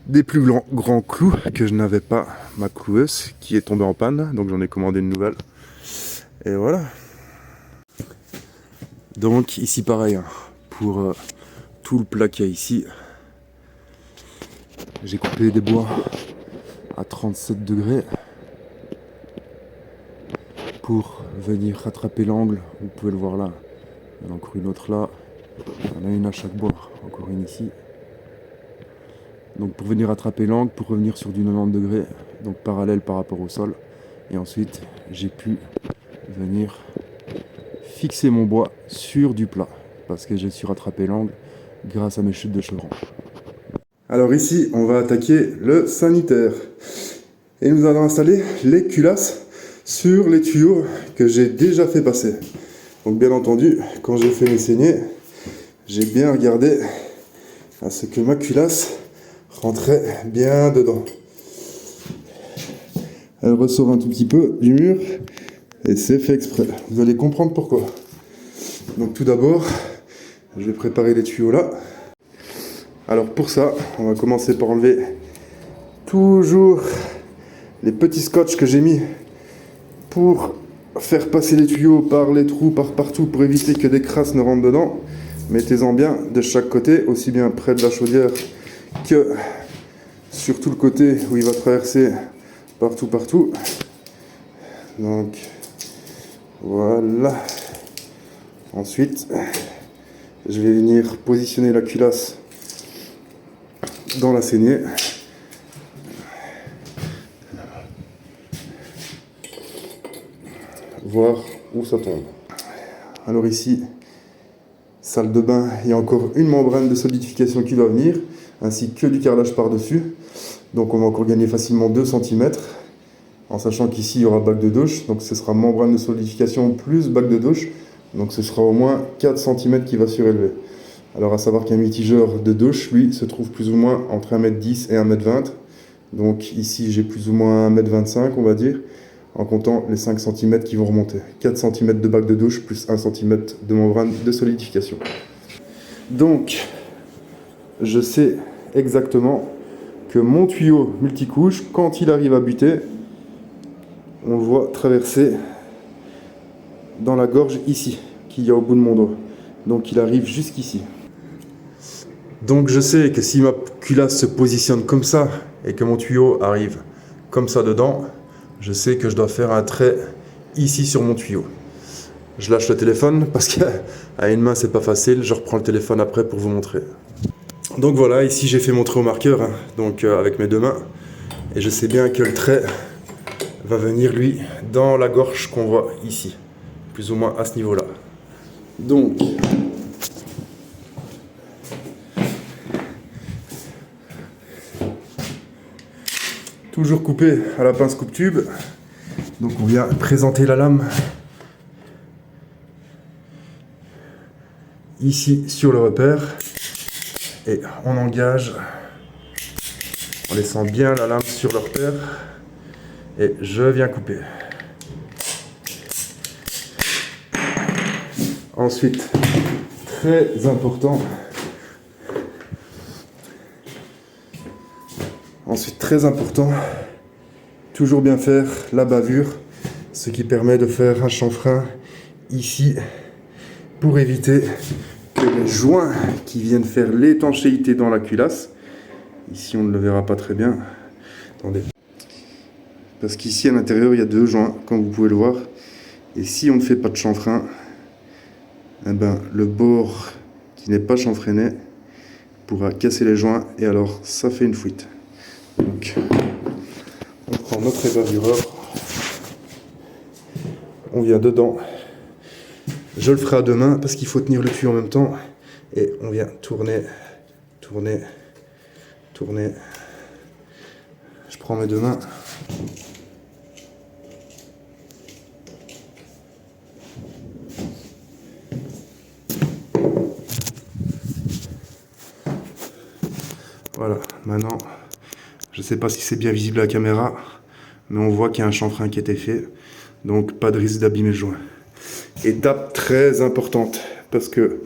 des plus grands clous que je n'avais pas, ma cloueuse qui est tombée en panne, donc j'en ai commandé une nouvelle. Et voilà. Donc ici pareil, pour tout le plat qu'il y a ici, j'ai coupé des bois à 37 degrés pour venir rattraper l'angle. Vous pouvez le voir là, il y en a encore une autre là, il y en a une à chaque bois, encore une ici. Donc pour venir rattraper l'angle, pour revenir sur du 90 degrés, donc parallèle par rapport au sol. Et ensuite j'ai pu venir fixer mon bois sur du plat, parce que j'ai su rattraper l'angle grâce à mes chutes de chevron. Alors ici on va attaquer le sanitaire, et nous allons installer les culasses sur les tuyaux que j'ai déjà fait passer. Donc bien entendu, quand j'ai fait mes saignées, j'ai bien regardé à ce que ma culasse rentrait bien dedans. Elle ressort un tout petit peu du mur, et c'est fait exprès. Vous allez comprendre pourquoi. Donc tout d'abord, je vais préparer les tuyaux là. Alors pour ça, on va commencer par enlever toujours les petits scotch que j'ai mis pour faire passer les tuyaux par les trous, par partout, pour éviter que des crasses ne rentrent dedans. Mettez-en bien de chaque côté, aussi bien près de la chaudière que sur tout le côté où il va traverser partout. Donc voilà. Ensuite, je vais venir positionner la culasse dans la saignée. Voir où ça tombe. Alors ici, salle de bain, il y a encore une membrane de solidification qui doit venir, ainsi que du carrelage par-dessus. Donc on va encore gagner facilement 2 cm, en sachant qu'ici il y aura bac de douche, donc ce sera membrane de solidification plus bac de douche, donc ce sera au moins 4 cm qui va surélever. Alors à savoir qu'un mitigeur de douche, lui, se trouve plus ou moins entre 1m10 et 1m20, donc ici j'ai plus ou moins 1m25 on va dire, en comptant les 5 cm qui vont remonter. 4 cm de bac de douche plus 1 cm de membrane de solidification. Donc, je sais exactement que mon tuyau multicouche, quand il arrive à buter, on le voit traverser dans la gorge ici, qu'il y a au bout de mon doigt. Donc il arrive jusqu'ici. Donc je sais que si ma culasse se positionne comme ça, et que mon tuyau arrive comme ça dedans, je sais que je dois faire un trait ici sur mon tuyau. Je lâche le téléphone parce qu'à une main c'est pas facile, je reprends le téléphone après pour vous montrer. Donc voilà, ici j'ai fait mon trait au marqueur, donc avec mes 2 mains, et je sais bien que le trait va venir lui dans la gorge qu'on voit ici, plus ou moins à ce niveau-là. Donc toujours coupé à la pince coupe-tube. Donc on vient présenter la lame ici sur le repère et on engage en laissant bien la lame sur le repère et je viens couper. Ensuite, très important, toujours bien faire la bavure, ce qui permet de faire un chanfrein ici pour éviter que les joints qui viennent faire l'étanchéité dans la culasse, ici on ne le verra pas très bien, attendez, parce qu'ici à l'intérieur il y a 2 joints comme vous pouvez le voir, et si on ne fait pas de chanfrein, eh ben, le bord qui n'est pas chanfreiné pourra casser les joints et alors ça fait une fuite. Donc on prend notre ébavureur, on vient dedans, je le ferai à 2 mains parce qu'il faut tenir le tuyau en même temps et on vient tourner, je prends mes 2 mains. Voilà, maintenant, je ne sais pas si c'est bien visible à la caméra, mais on voit qu'il y a un chanfrein qui a été fait, donc pas de risque d'abîmer le joint. Étape très importante, parce qu'il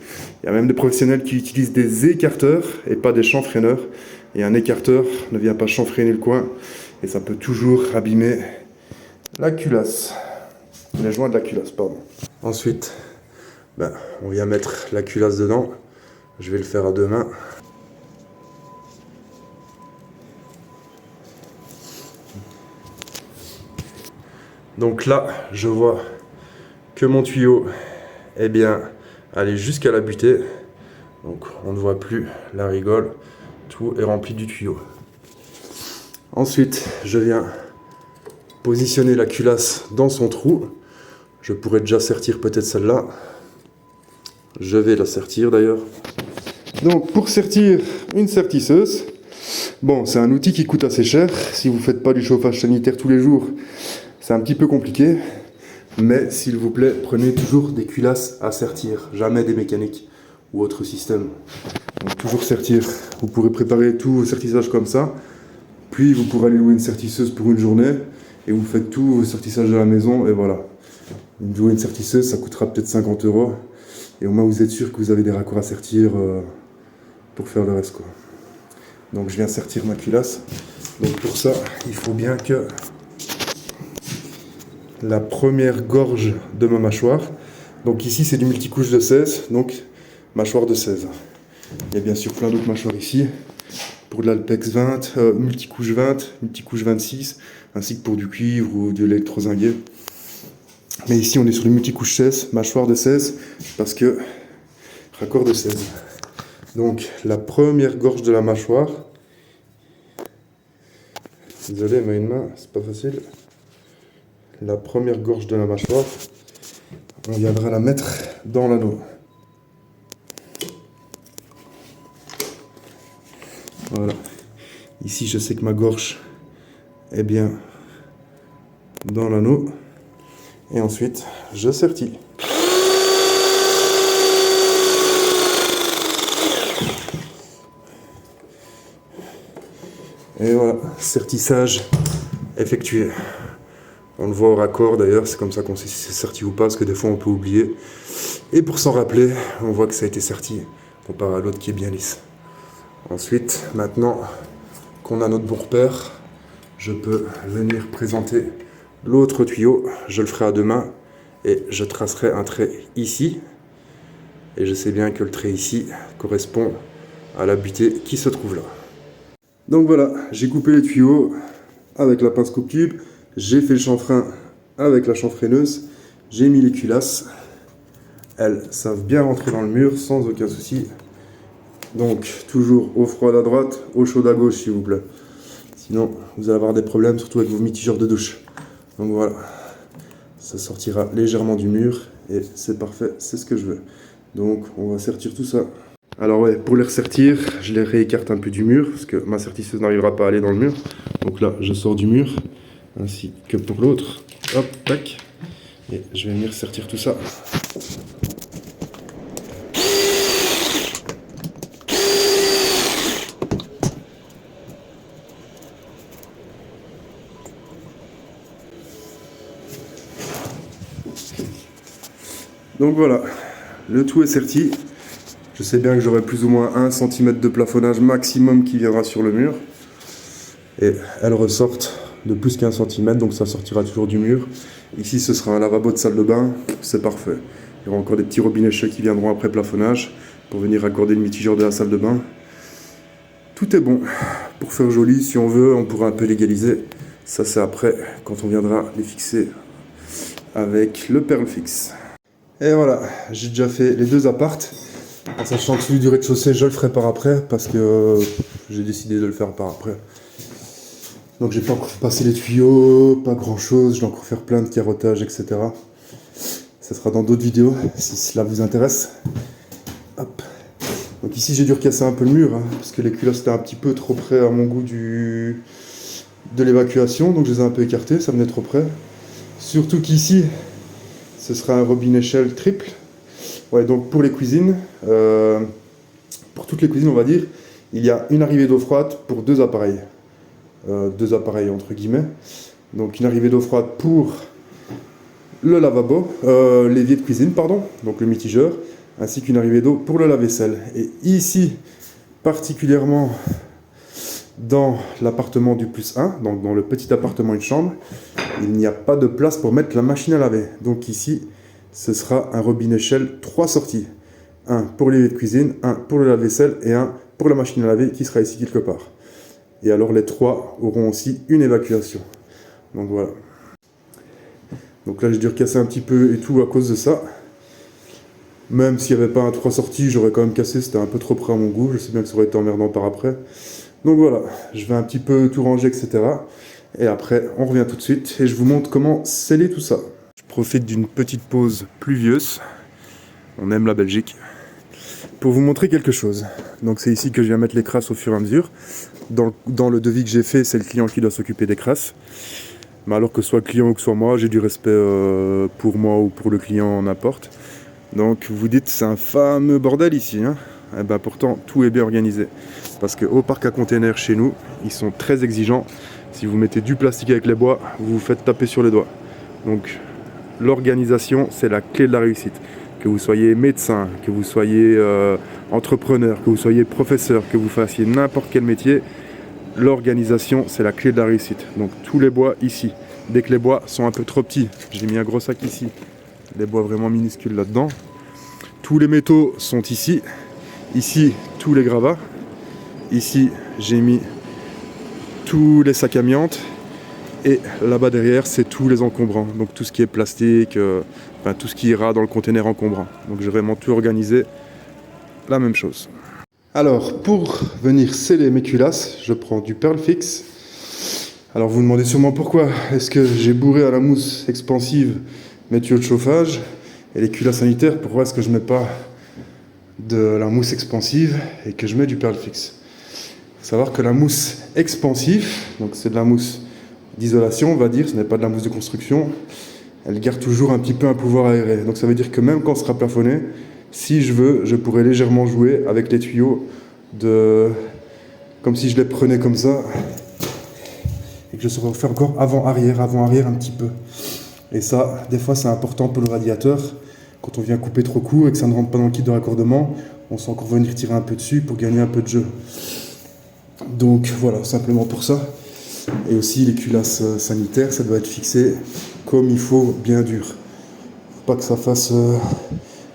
y a même des professionnels qui utilisent des écarteurs et pas des chanfreineurs, et un écarteur ne vient pas chanfreiner le coin, et ça peut toujours abîmer la culasse, les joints de la culasse, pardon. Ensuite, on vient mettre la culasse dedans, je vais le faire à 2 mains. Donc là, je vois que mon tuyau est bien allé jusqu'à la butée. Donc on ne voit plus la rigole, tout est rempli du tuyau. Ensuite, je viens positionner la culasse dans son trou. Je pourrais déjà sertir peut-être celle-là. Je vais la sertir d'ailleurs. Donc pour sertir une sertisseuse, bon, c'est un outil qui coûte assez cher. Si vous ne faites pas du chauffage sanitaire tous les jours, c'est un petit peu compliqué, mais s'il vous plaît, prenez toujours des culasses à sertir, jamais des mécaniques ou autres systèmes. Donc toujours sertir, vous pourrez préparer tout vos sertissages comme ça, puis vous pourrez aller louer une sertisseuse pour une journée, et vous faites tous vos sertissages à la maison, et voilà. Louer une sertisseuse, ça coûtera peut-être 50 €, et au moins vous êtes sûr que vous avez des raccords à sertir pour faire le reste, quoi. Donc je viens sertir ma culasse. Donc pour ça, il faut bien que la première gorge de ma mâchoire, donc ici c'est du multicouche de 16, donc mâchoire de 16. Il y a bien sûr plein d'autres mâchoires ici, pour de l'Alpex 20, multicouche 20, multicouche 26, ainsi que pour du cuivre ou de l'électrozingué. Mais ici on est sur du multicouche 16, mâchoire de 16, parce que raccord de 16. Donc la première gorge de la mâchoire, désolé mais une main, c'est pas facile. La première gorge de la mâchoire, on viendra la mettre dans l'anneau. Voilà. Ici, je sais que ma gorge est bien dans l'anneau. Et ensuite, je sertis. Et voilà, sertissage effectué. On le voit au raccord d'ailleurs, c'est comme ça qu'on sait si c'est serti ou pas, parce que des fois on peut oublier. Et pour s'en rappeler, on voit que ça a été serti, comparé à l'autre qui est bien lisse. Ensuite, maintenant qu'on a notre bon repère, je peux venir présenter l'autre tuyau. Je le ferai à deux mains et je tracerai un trait ici. Et je sais bien que le trait ici correspond à la butée qui se trouve là. Donc voilà, j'ai coupé les tuyaux avec la pince coupe-tube. J'ai fait le chanfrein avec la chanfreineuse, j'ai mis les culasses, elles savent bien rentrer dans le mur sans aucun souci. Donc toujours eau froide à droite, eau chaude à gauche s'il vous plaît. Sinon vous allez avoir des problèmes, surtout avec vos mitigeurs de douche. Donc voilà, ça sortira légèrement du mur et c'est parfait, c'est ce que je veux. Donc on va sertir tout ça. Alors ouais, pour les ressertir, je les réécarte un peu du mur, parce que ma sertisseuse n'arrivera pas à aller dans le mur. Donc là, je sors du mur. Ainsi que pour l'autre, hop, tac, et je vais venir sertir tout ça. Donc voilà, le tout est serti. Je sais bien que j'aurai plus ou moins 1 cm de plafonnage maximum qui viendra sur le mur. Et elles ressortent de plus qu'1 cm, donc ça sortira toujours du mur. Ici ce sera un lavabo de salle de bain, c'est parfait. Il y aura encore des petits robinets chauds qui viendront après plafonnage pour venir raccorder le mitigeur de la salle de bain. Tout est bon. Pour faire joli, si on veut, on pourra un peu l'égaliser. Ça c'est après, quand on viendra les fixer avec le perle fixe. Et voilà, j'ai déjà fait les deux appartes. En sachant que celui du rez-de-chaussée, je le ferai par après, parce que j'ai décidé de le faire par après. Donc j'ai pas encore passé les tuyaux, pas grand chose, je dois encore faire plein de carottage, etc. Ça sera dans d'autres vidéos, si cela vous intéresse. Hop. Donc ici j'ai dû recasser un peu le mur, hein, parce que les culasses étaient un petit peu trop près à mon goût de l'évacuation, donc je les ai un peu écartés, ça venait trop près. Surtout qu'ici, ce sera un robinet Shell triple. Ouais, donc pour les cuisines, pour toutes les cuisines on va dire, il y a une arrivée d'eau froide pour deux appareils. Deux appareils entre guillemets. Donc une arrivée d'eau froide pour le lavabo, l'évier de cuisine, pardon, donc le mitigeur, ainsi qu'une arrivée d'eau pour le lave-vaisselle. Et ici, particulièrement dans l'appartement du +1, donc dans le petit appartement une chambre, il n'y a pas de place pour mettre la machine à laver. Donc ici, ce sera un robinet Shell 3 sorties. Un pour l'évier de cuisine, un pour le lave-vaisselle et un pour la machine à laver qui sera ici quelque part. Et alors les trois auront aussi une évacuation. Donc voilà. Donc là j'ai dû recasser un petit peu et tout à cause de ça. Même s'il n'y avait pas un 3 sorties, j'aurais quand même cassé, c'était un peu trop près à mon goût. Je sais bien que ça aurait été emmerdant par après. Donc voilà, je vais un petit peu tout ranger, etc. Et après on revient tout de suite et je vous montre comment sceller tout ça. Je profite d'une petite pause pluvieuse. On aime la Belgique. Pour vous montrer quelque chose. Donc c'est ici que je viens mettre les crasses au fur et à mesure. Dans le devis que j'ai fait, c'est le client qui doit s'occuper des crasses. Mais alors que ce soit le client ou que ce soit moi, j'ai du respect pour moi ou pour le client, n'importe. Donc vous dites, c'est un fameux bordel ici. Hein, et ben pourtant, tout est bien organisé. Parce qu'au parc à containers chez nous, ils sont très exigeants. Si vous mettez du plastique avec les bois, vous vous faites taper sur les doigts. Donc l'organisation, c'est la clé de la réussite. Que vous soyez médecin, que vous soyez entrepreneur, que vous soyez professeur, que vous fassiez n'importe quel métier, l'organisation, c'est la clé de la réussite. Donc tous les bois ici. Dès que les bois sont un peu trop petits, j'ai mis un gros sac ici, des bois vraiment minuscules là-dedans. Tous les métaux sont ici. Ici, tous les gravats. Ici, j'ai mis tous les sacs amiantes. Et là-bas derrière, c'est tous les encombrants. Donc tout ce qui est plastique, enfin, tout ce qui ira dans le conteneur encombrant. Donc j'ai vraiment tout organisé. La même chose. Alors, pour venir sceller mes culasses, je prends du Pearl Fix. Alors vous me demandez sûrement pourquoi. Est-ce que j'ai bourré à la mousse expansive mes tuyaux de chauffage et les culasses sanitaires? Pourquoi est-ce que je ne mets pas de la mousse expansive et que je mets du Pearl Fix? Il faut savoir que la mousse expansive, donc c'est de la mousse d'isolation, on va dire, ce n'est pas de la mousse de construction, elle garde toujours un petit peu un pouvoir aéré. Donc ça veut dire que même quand ce sera plafonné, si je veux, je pourrais légèrement jouer avec les tuyaux comme si je les prenais comme ça et que je saurais faire encore avant-arrière un petit peu. Et ça, des fois, c'est important pour le radiateur. Quand on vient couper trop court et que ça ne rentre pas dans le kit de raccordement, on sait encore venir tirer un peu dessus pour gagner un peu de jeu. Donc voilà, simplement pour ça. Et aussi les culasses sanitaires, ça doit être fixé comme il faut, bien dur. Faut pas que ça fasse,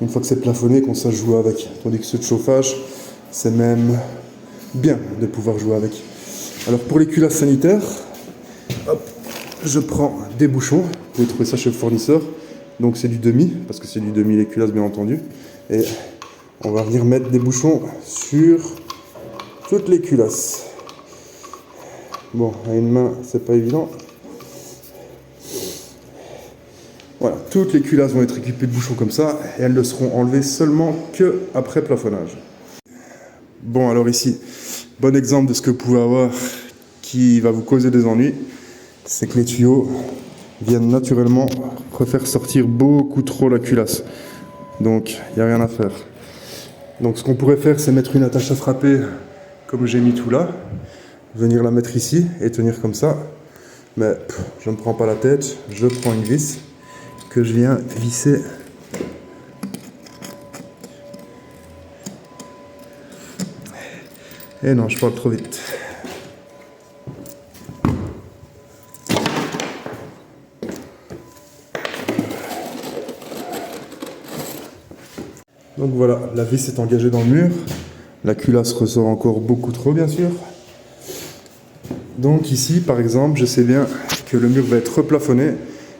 une fois que c'est plafonné, qu'on sache jouer avec. Tandis que ceux de chauffage, c'est même bien de pouvoir jouer avec. Alors pour les culasses sanitaires, hop, je prends des bouchons. Vous pouvez trouver ça chez le fournisseur. Donc c'est du demi, parce que c'est du demi les culasses bien entendu. Et on va venir mettre des bouchons sur toutes les culasses. Bon, à une main, c'est pas évident. Voilà, toutes les culasses vont être équipées de bouchons comme ça, et elles ne seront enlevées seulement que après plafonnage. Bon, alors ici, bon exemple de ce que vous pouvez avoir qui va vous causer des ennuis, c'est que les tuyaux viennent naturellement préfèrent sortir beaucoup trop la culasse. Donc, il n'y a rien à faire. Donc, ce qu'on pourrait faire, c'est mettre une attache à frapper, comme j'ai mis tout là, venir la mettre ici et tenir comme ça. Mais je ne me prends pas la tête, je prends une vis que je viens visser. Et non, je parle trop vite. Donc voilà, la vis est engagée dans le mur. La culasse ressort encore beaucoup trop, bien sûr. Donc ici, par exemple, je sais bien que le mur va être replafonné.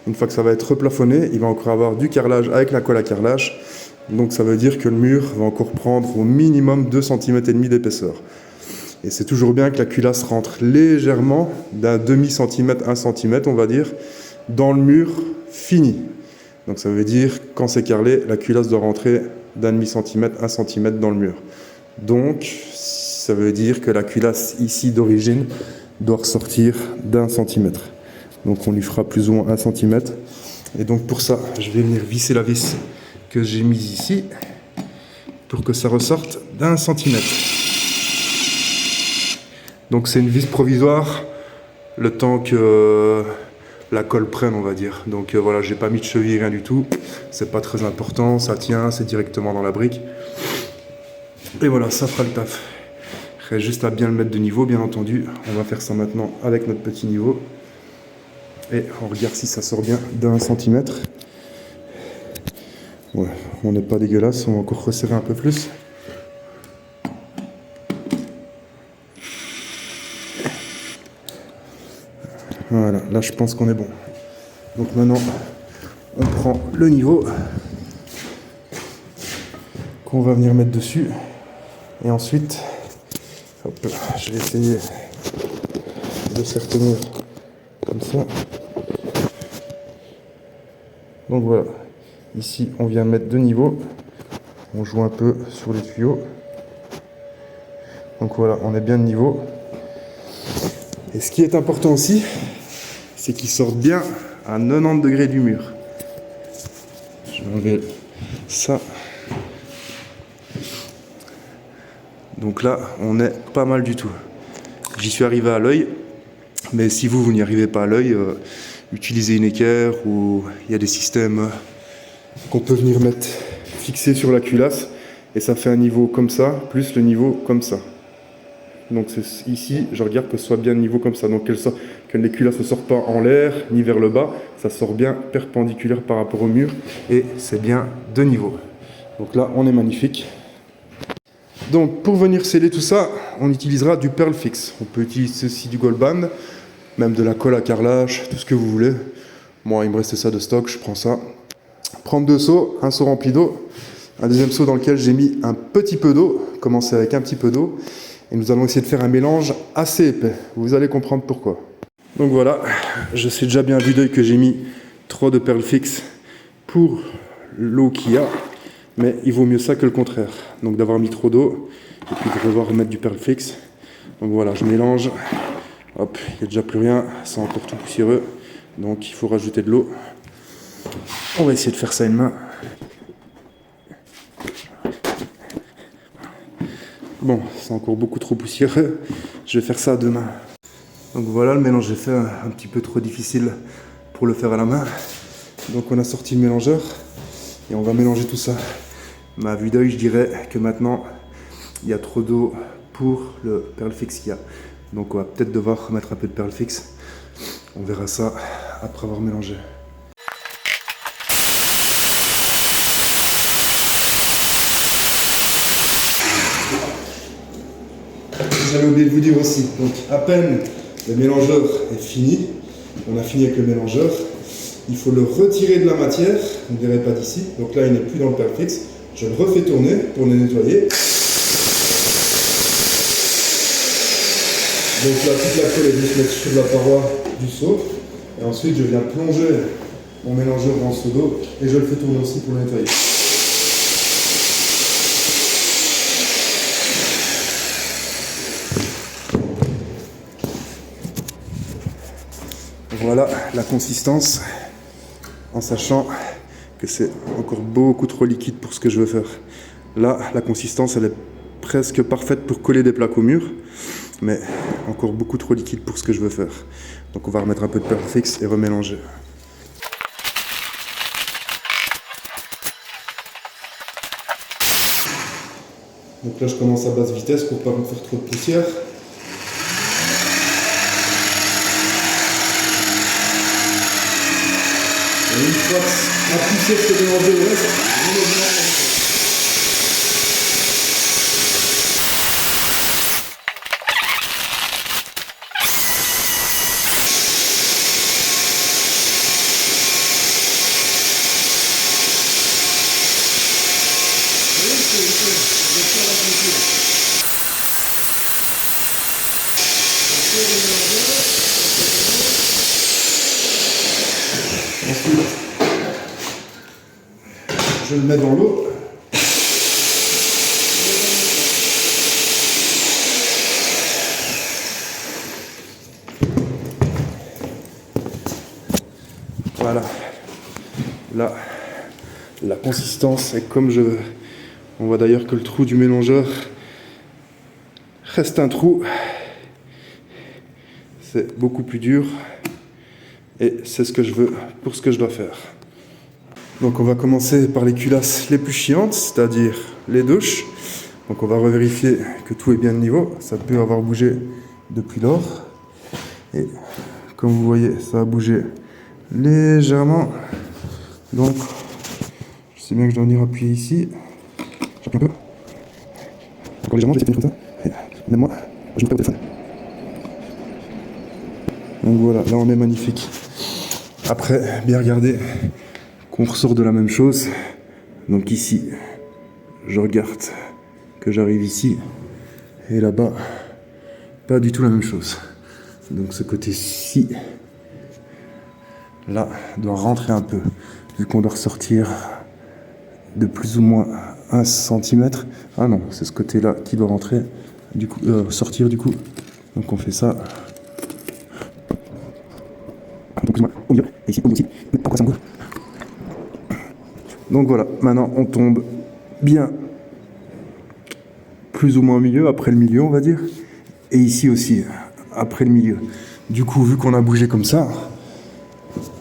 Une fois que ça va être replafonné, il va encore avoir du carrelage avec la colle à carrelage. Donc ça veut dire que le mur va encore prendre au minimum 2,5 cm d'épaisseur. Et c'est toujours bien que la culasse rentre légèrement d'un demi-centimètre, 1 cm, on va dire, dans le mur fini. Donc ça veut dire, quand c'est carrelé, la culasse doit rentrer d'un demi-centimètre, 1 cm dans le mur. Donc ça veut dire que la culasse ici d'origine doit ressortir d'1 centimètre. Donc on lui fera plus ou moins 1 cm. Et donc pour ça, je vais venir visser la vis que j'ai mise ici pour que ça ressorte d'1 cm. Donc c'est une vis provisoire le temps que la colle prenne, on va dire. Donc voilà, j'ai pas mis de cheville, rien du tout. C'est pas très important, ça tient, c'est directement dans la brique. Et voilà, ça fera le taf. Il reste juste à bien le mettre de niveau, bien entendu. On va faire ça maintenant avec notre petit niveau. Et on regarde si ça sort bien d'1 centimètre. Ouais, on n'est pas dégueulasse, on va encore resserrer un peu plus. Voilà, là je pense qu'on est bon. Donc maintenant, on prend le niveau qu'on va venir mettre dessus. Et ensuite, hop, je vais essayer de se retenir comme ça. Donc voilà, ici on vient mettre deux niveaux. On joue un peu sur les tuyaux. Donc voilà, on est bien de niveau. Et ce qui est important aussi, c'est qu'ils sortent bien à 90 degrés du mur. Je vais enlever ça. Donc là, on est pas mal du tout. J'y suis arrivé à l'œil, mais si vous n'y arrivez pas à l'œil, utilisez une équerre ou il y a des systèmes qu'on peut venir mettre fixés sur la culasse et ça fait un niveau comme ça, plus le niveau comme ça. Donc ici, je regarde que ce soit bien niveau comme ça. Donc que les culasses ne sortent pas en l'air ni vers le bas. Ça sort bien perpendiculaire par rapport au mur. Et c'est bien de niveau. Donc là, on est magnifique. Donc pour venir sceller tout ça, on utilisera du Pearl Fix. On peut utiliser aussi du Gold Band, même de la colle à carrelage, tout ce que vous voulez. Moi, il me restait ça de stock, je prends ça. Prendre 2 seaux, un seau rempli d'eau, un deuxième seau dans lequel j'ai mis un petit peu d'eau. Commencer avec un petit peu d'eau. Et nous allons essayer de faire un mélange assez épais. Vous allez comprendre pourquoi. Donc voilà, je sais déjà bien à vue d'œil que j'ai mis trop de Pearl Fix pour l'eau qu'il y a. Mais il vaut mieux ça que le contraire. Donc d'avoir mis trop d'eau et puis de devoir remettre du Pearl Fix. Donc voilà, je mélange. Hop, il n'y a déjà plus rien. C'est encore tout poussiéreux. Donc il faut rajouter de l'eau. On va essayer de faire ça une main. Bon, c'est encore beaucoup trop poussiéreux. Je vais faire ça à 2 mains. Donc voilà, le mélange est fait un petit peu trop difficile pour le faire à la main. Donc on a sorti le mélangeur et on va mélanger tout ça. Mais à vue d'œil, je dirais que maintenant, il y a trop d'eau pour le Pearl Fix qu'il y a. Donc on va peut-être devoir remettre un peu de Pearl Fix. On verra ça après avoir mélangé. J'avais oublié de vous dire aussi, donc à peine le mélangeur est fini, on a fini avec le mélangeur, il faut le retirer de la matière, vous ne verrez pas d'ici, donc là il n'est plus dans le Pearl Fix, je le refais tourner pour le nettoyer. Donc là toute la colle est venue se mettre sur la paroi du seau, et ensuite je viens plonger mon mélangeur dans le seau d'eau et je le fais tourner aussi pour le nettoyer. Voilà la consistance, en sachant que c'est encore beaucoup trop liquide pour ce que je veux faire. Là, la consistance, elle est presque parfaite pour coller des plaques au mur, mais encore beaucoup trop liquide pour ce que je veux faire. Donc on va remettre un peu de Pearl Fix et remélanger. Donc là, je commence à basse vitesse pour pas me faire trop de poussière. Et une fois que la poussière se mélange au reste, je mélange. Ensuite, je le mets dans l'eau. Voilà. Là, la consistance est comme je veux. On voit d'ailleurs que le trou du mélangeur reste un trou. C'est beaucoup plus dur. Et c'est ce que je veux pour ce que je dois faire. Donc on va commencer par les culasses les plus chiantes, c'est-à-dire les douches. Donc on va revérifier que tout est bien de niveau. Ça peut avoir bougé depuis lors. Et comme vous voyez, ça a bougé légèrement. Donc je sais bien que je dois venir appuyer ici. J'appuie un peu. Encore légèrement, je vais essayer de tenir comme ça. Et même moi, je me perds au téléphone. Donc voilà, là on est magnifique. Après, bien regarder qu'on ressort de la même chose. Donc ici, je regarde que j'arrive ici. Et là-bas, pas du tout la même chose. Donc ce côté-ci, là, doit rentrer un peu. Vu qu'on doit ressortir de plus ou moins 1 cm. Ah non, c'est ce côté-là qui doit rentrer. Du coup, sortir du coup. Donc on fait ça. Au milieu, et ici, au milieu aussi. Pourquoi ça me goûte ? Donc voilà, maintenant on tombe bien plus ou moins au milieu, après le milieu on va dire. Et ici aussi, après le milieu. Du coup, vu qu'on a bougé comme ça,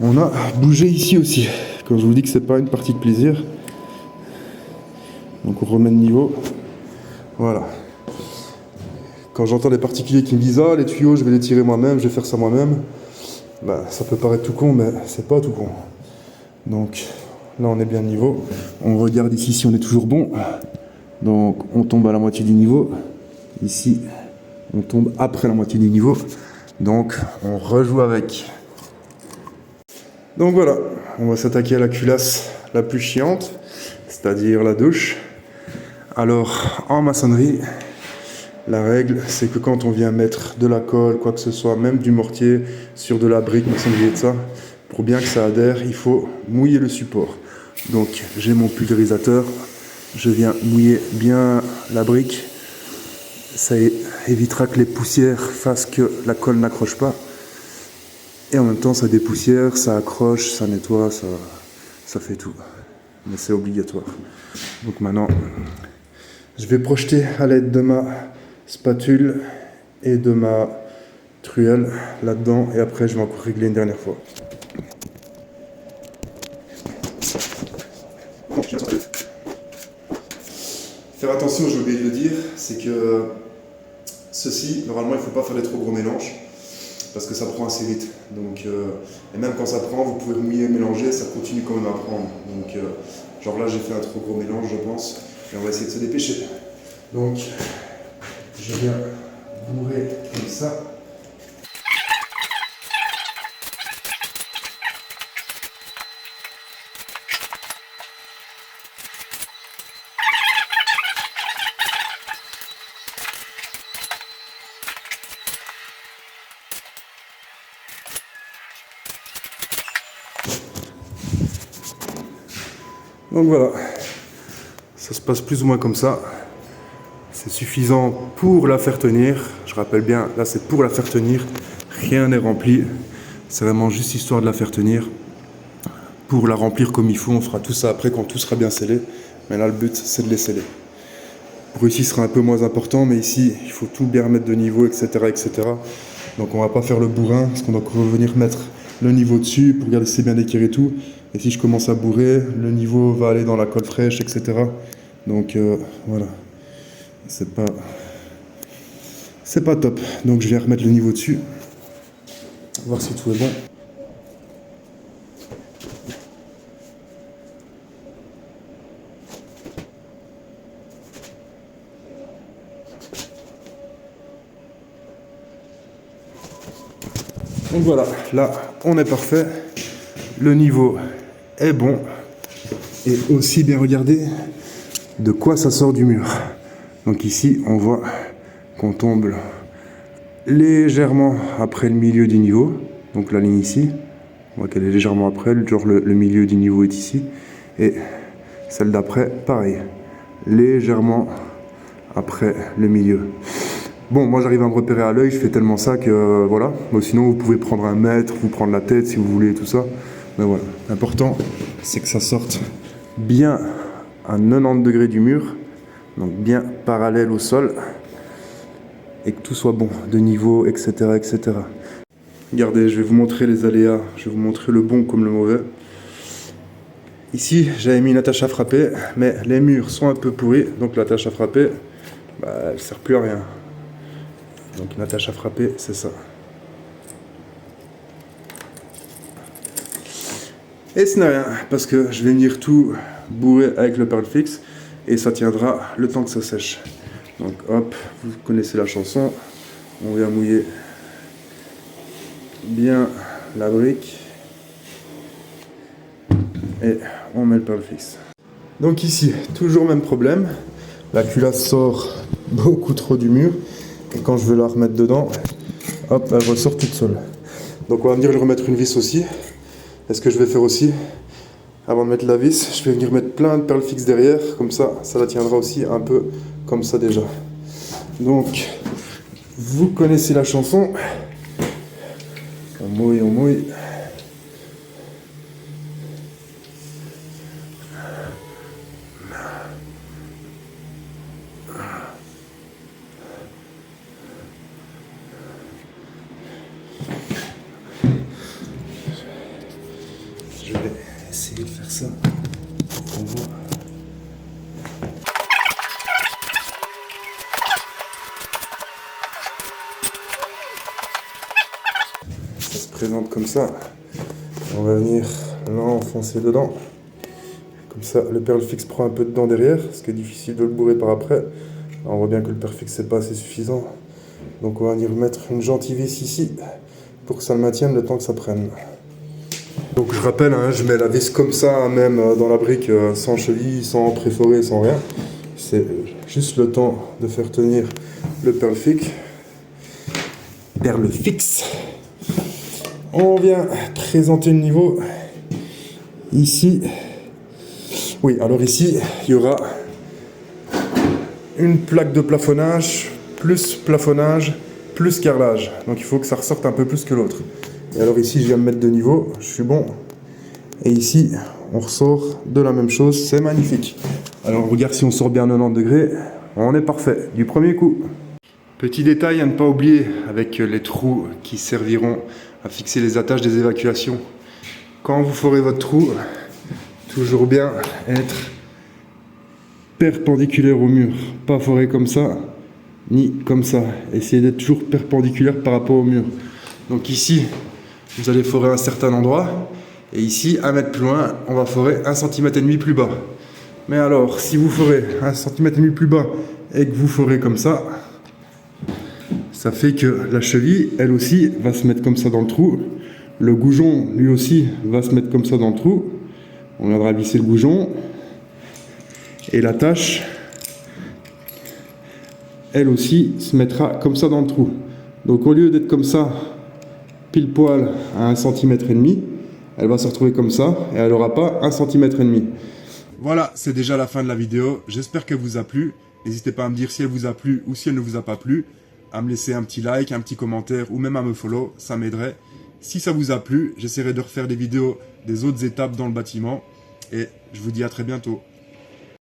on a bougé ici aussi. Quand je vous dis que c'est pas une partie de plaisir. Donc on remet de niveau. Voilà. Quand j'entends des particuliers qui me disent « Ah, les tuyaux, je vais les tirer moi-même, je vais faire ça moi-même », bah, ça peut paraître tout con, mais c'est pas tout con. Donc là, on est bien de niveau. On regarde ici si on est toujours bon. Donc on tombe à la moitié du niveau. Ici, on tombe après la moitié du niveau. Donc on rejoue avec. Donc voilà, on va s'attaquer à la culasse la plus chiante, c'est-à-dire la douche. Alors en maçonnerie, la règle, c'est que quand on vient mettre de la colle, quoi que ce soit, même du mortier, sur de la brique, maçonnerie et de ça, pour bien que ça adhère, il faut mouiller le support. Donc j'ai mon pulvérisateur, je viens mouiller bien la brique. Ça évitera que les poussières fassent que la colle n'accroche pas. Et en même temps, ça dépoussière, ça accroche, ça nettoie, ça fait tout. Mais c'est obligatoire. Donc maintenant, je vais projeter à l'aide de ma spatule et de ma truelle là-dedans. Et après, je vais encore régler une dernière fois. Faire attention, j'ai oublié de le dire, c'est que ceci, normalement, il ne faut pas faire des trop gros mélanges parce que ça prend assez vite. Donc, et même quand ça prend, vous pouvez mouiller, mélanger, ça continue quand même à prendre. Donc, genre là, j'ai fait un trop gros mélange, je pense, et on va essayer de se dépêcher. Donc, je viens bourrer comme ça. Donc voilà, ça se passe plus ou moins comme ça. C'est suffisant pour la faire tenir. Je rappelle bien, là c'est pour la faire tenir. Rien n'est rempli. C'est vraiment juste histoire de la faire tenir. Pour la remplir comme il faut, on fera tout ça après quand tout sera bien scellé. Mais là le but c'est de les sceller. Pour ici ce sera un peu moins important, mais ici il faut tout bien remettre de niveau, etc. etc. Donc on va pas faire le bourrin, parce qu'on doit revenir mettre le niveau dessus pour regarder si c'est bien équilibré et tout. Et si je commence à bourrer, le niveau va aller dans la colle fraîche, etc. Donc voilà, c'est pas top. Donc je viens remettre le niveau dessus, voir si tout est bon. Donc voilà, là on est parfait. Le niveau est bon. Et aussi bien regarder de quoi ça sort du mur. Donc ici on voit qu'on tombe légèrement après le milieu du niveau. Donc la ligne ici, on voit qu'elle est légèrement après, genre le milieu du niveau est ici. Et celle d'après, pareil, légèrement après le milieu. Bon, moi j'arrive à me repérer à l'œil, je fais tellement ça que voilà. Bon, sinon vous pouvez prendre un mètre, vous prendre la tête si vous voulez, tout ça. Mais voilà, l'important c'est que ça sorte bien à 90 degrés du mur, donc bien parallèle au sol, et que tout soit bon, de niveau, etc. etc. Regardez, je vais vous montrer les aléas, je vais vous montrer le bon comme le mauvais. Ici, j'avais mis une attache à frapper, mais les murs sont un peu pourris, donc l'attache à frapper, elle ne sert plus à rien. Donc une attache à frapper, c'est ça. Et ce n'est rien, parce que je vais venir tout bourrer avec le perle fixe, et ça tiendra le temps que ça sèche. Donc hop, vous connaissez la chanson, on vient mouiller bien la brique, et on met le perle fixe. Donc ici, toujours même problème, la culasse sort beaucoup trop du mur, et quand je vais la remettre dedans, hop, elle ressort toute seule. Donc on va venir lui remettre une vis aussi. Et ce que je vais faire aussi, avant de mettre la vis, je vais venir mettre plein de perles fixes derrière, comme ça la tiendra aussi un peu comme ça déjà. Donc, vous connaissez la chanson, on mouille, on mouille. Je vais essayer de faire ça pour qu'on voit. présente comme ça. On va venir l'enfoncer dedans. Comme ça, le perle fixe prend un peu dedans derrière, ce qui est difficile de le bourrer par après. Là, on voit bien que le perle fixe n'est pas assez suffisant. Donc on va venir mettre une gentille vis ici pour que ça le maintienne le temps que ça prenne. Donc je rappelle, hein, je mets la vis comme ça, même dans la brique, sans cheville, sans préforé, sans rien. C'est juste le temps de faire tenir le perle fixe. Perle fixe. On vient présenter le niveau. Ici. Oui, alors ici, il y aura une plaque de plafonnage, plus carrelage. Donc il faut que ça ressorte un peu plus que l'autre. Et alors ici, je viens me mettre de niveau, je suis bon. Et ici, on ressort de la même chose, c'est magnifique. Alors regarde, si on sort bien à 90 degrés, on est parfait, du premier coup. Petit détail à ne pas oublier, avec les trous qui serviront à fixer les attaches des évacuations. Quand vous forez votre trou, toujours bien être perpendiculaire au mur. Pas forer comme ça, ni comme ça. Essayez d'être toujours perpendiculaire par rapport au mur. Donc ici, vous allez forer un certain endroit. Et ici, 1 mètre plus loin, on va forer 1,5 cm plus bas. Mais alors, si vous forez 1,5 cm plus bas et que vous forez comme ça fait que la cheville, elle aussi, va se mettre comme ça dans le trou. Le goujon, lui aussi, va se mettre comme ça dans le trou. On viendra visser le goujon. Et l'attache, elle aussi, se mettra comme ça dans le trou. Donc au lieu d'être comme ça, pile poil à 1,5 cm, elle va se retrouver comme ça et elle n'aura pas 1,5 cm. Voilà, c'est déjà la fin de la vidéo. J'espère qu'elle vous a plu. N'hésitez pas à me dire si elle vous a plu ou si elle ne vous a pas plu. À me laisser un petit like, un petit commentaire ou même à me follow, ça m'aiderait. Si ça vous a plu, j'essaierai de refaire des vidéos des autres étapes dans le bâtiment. Et je vous dis à très bientôt.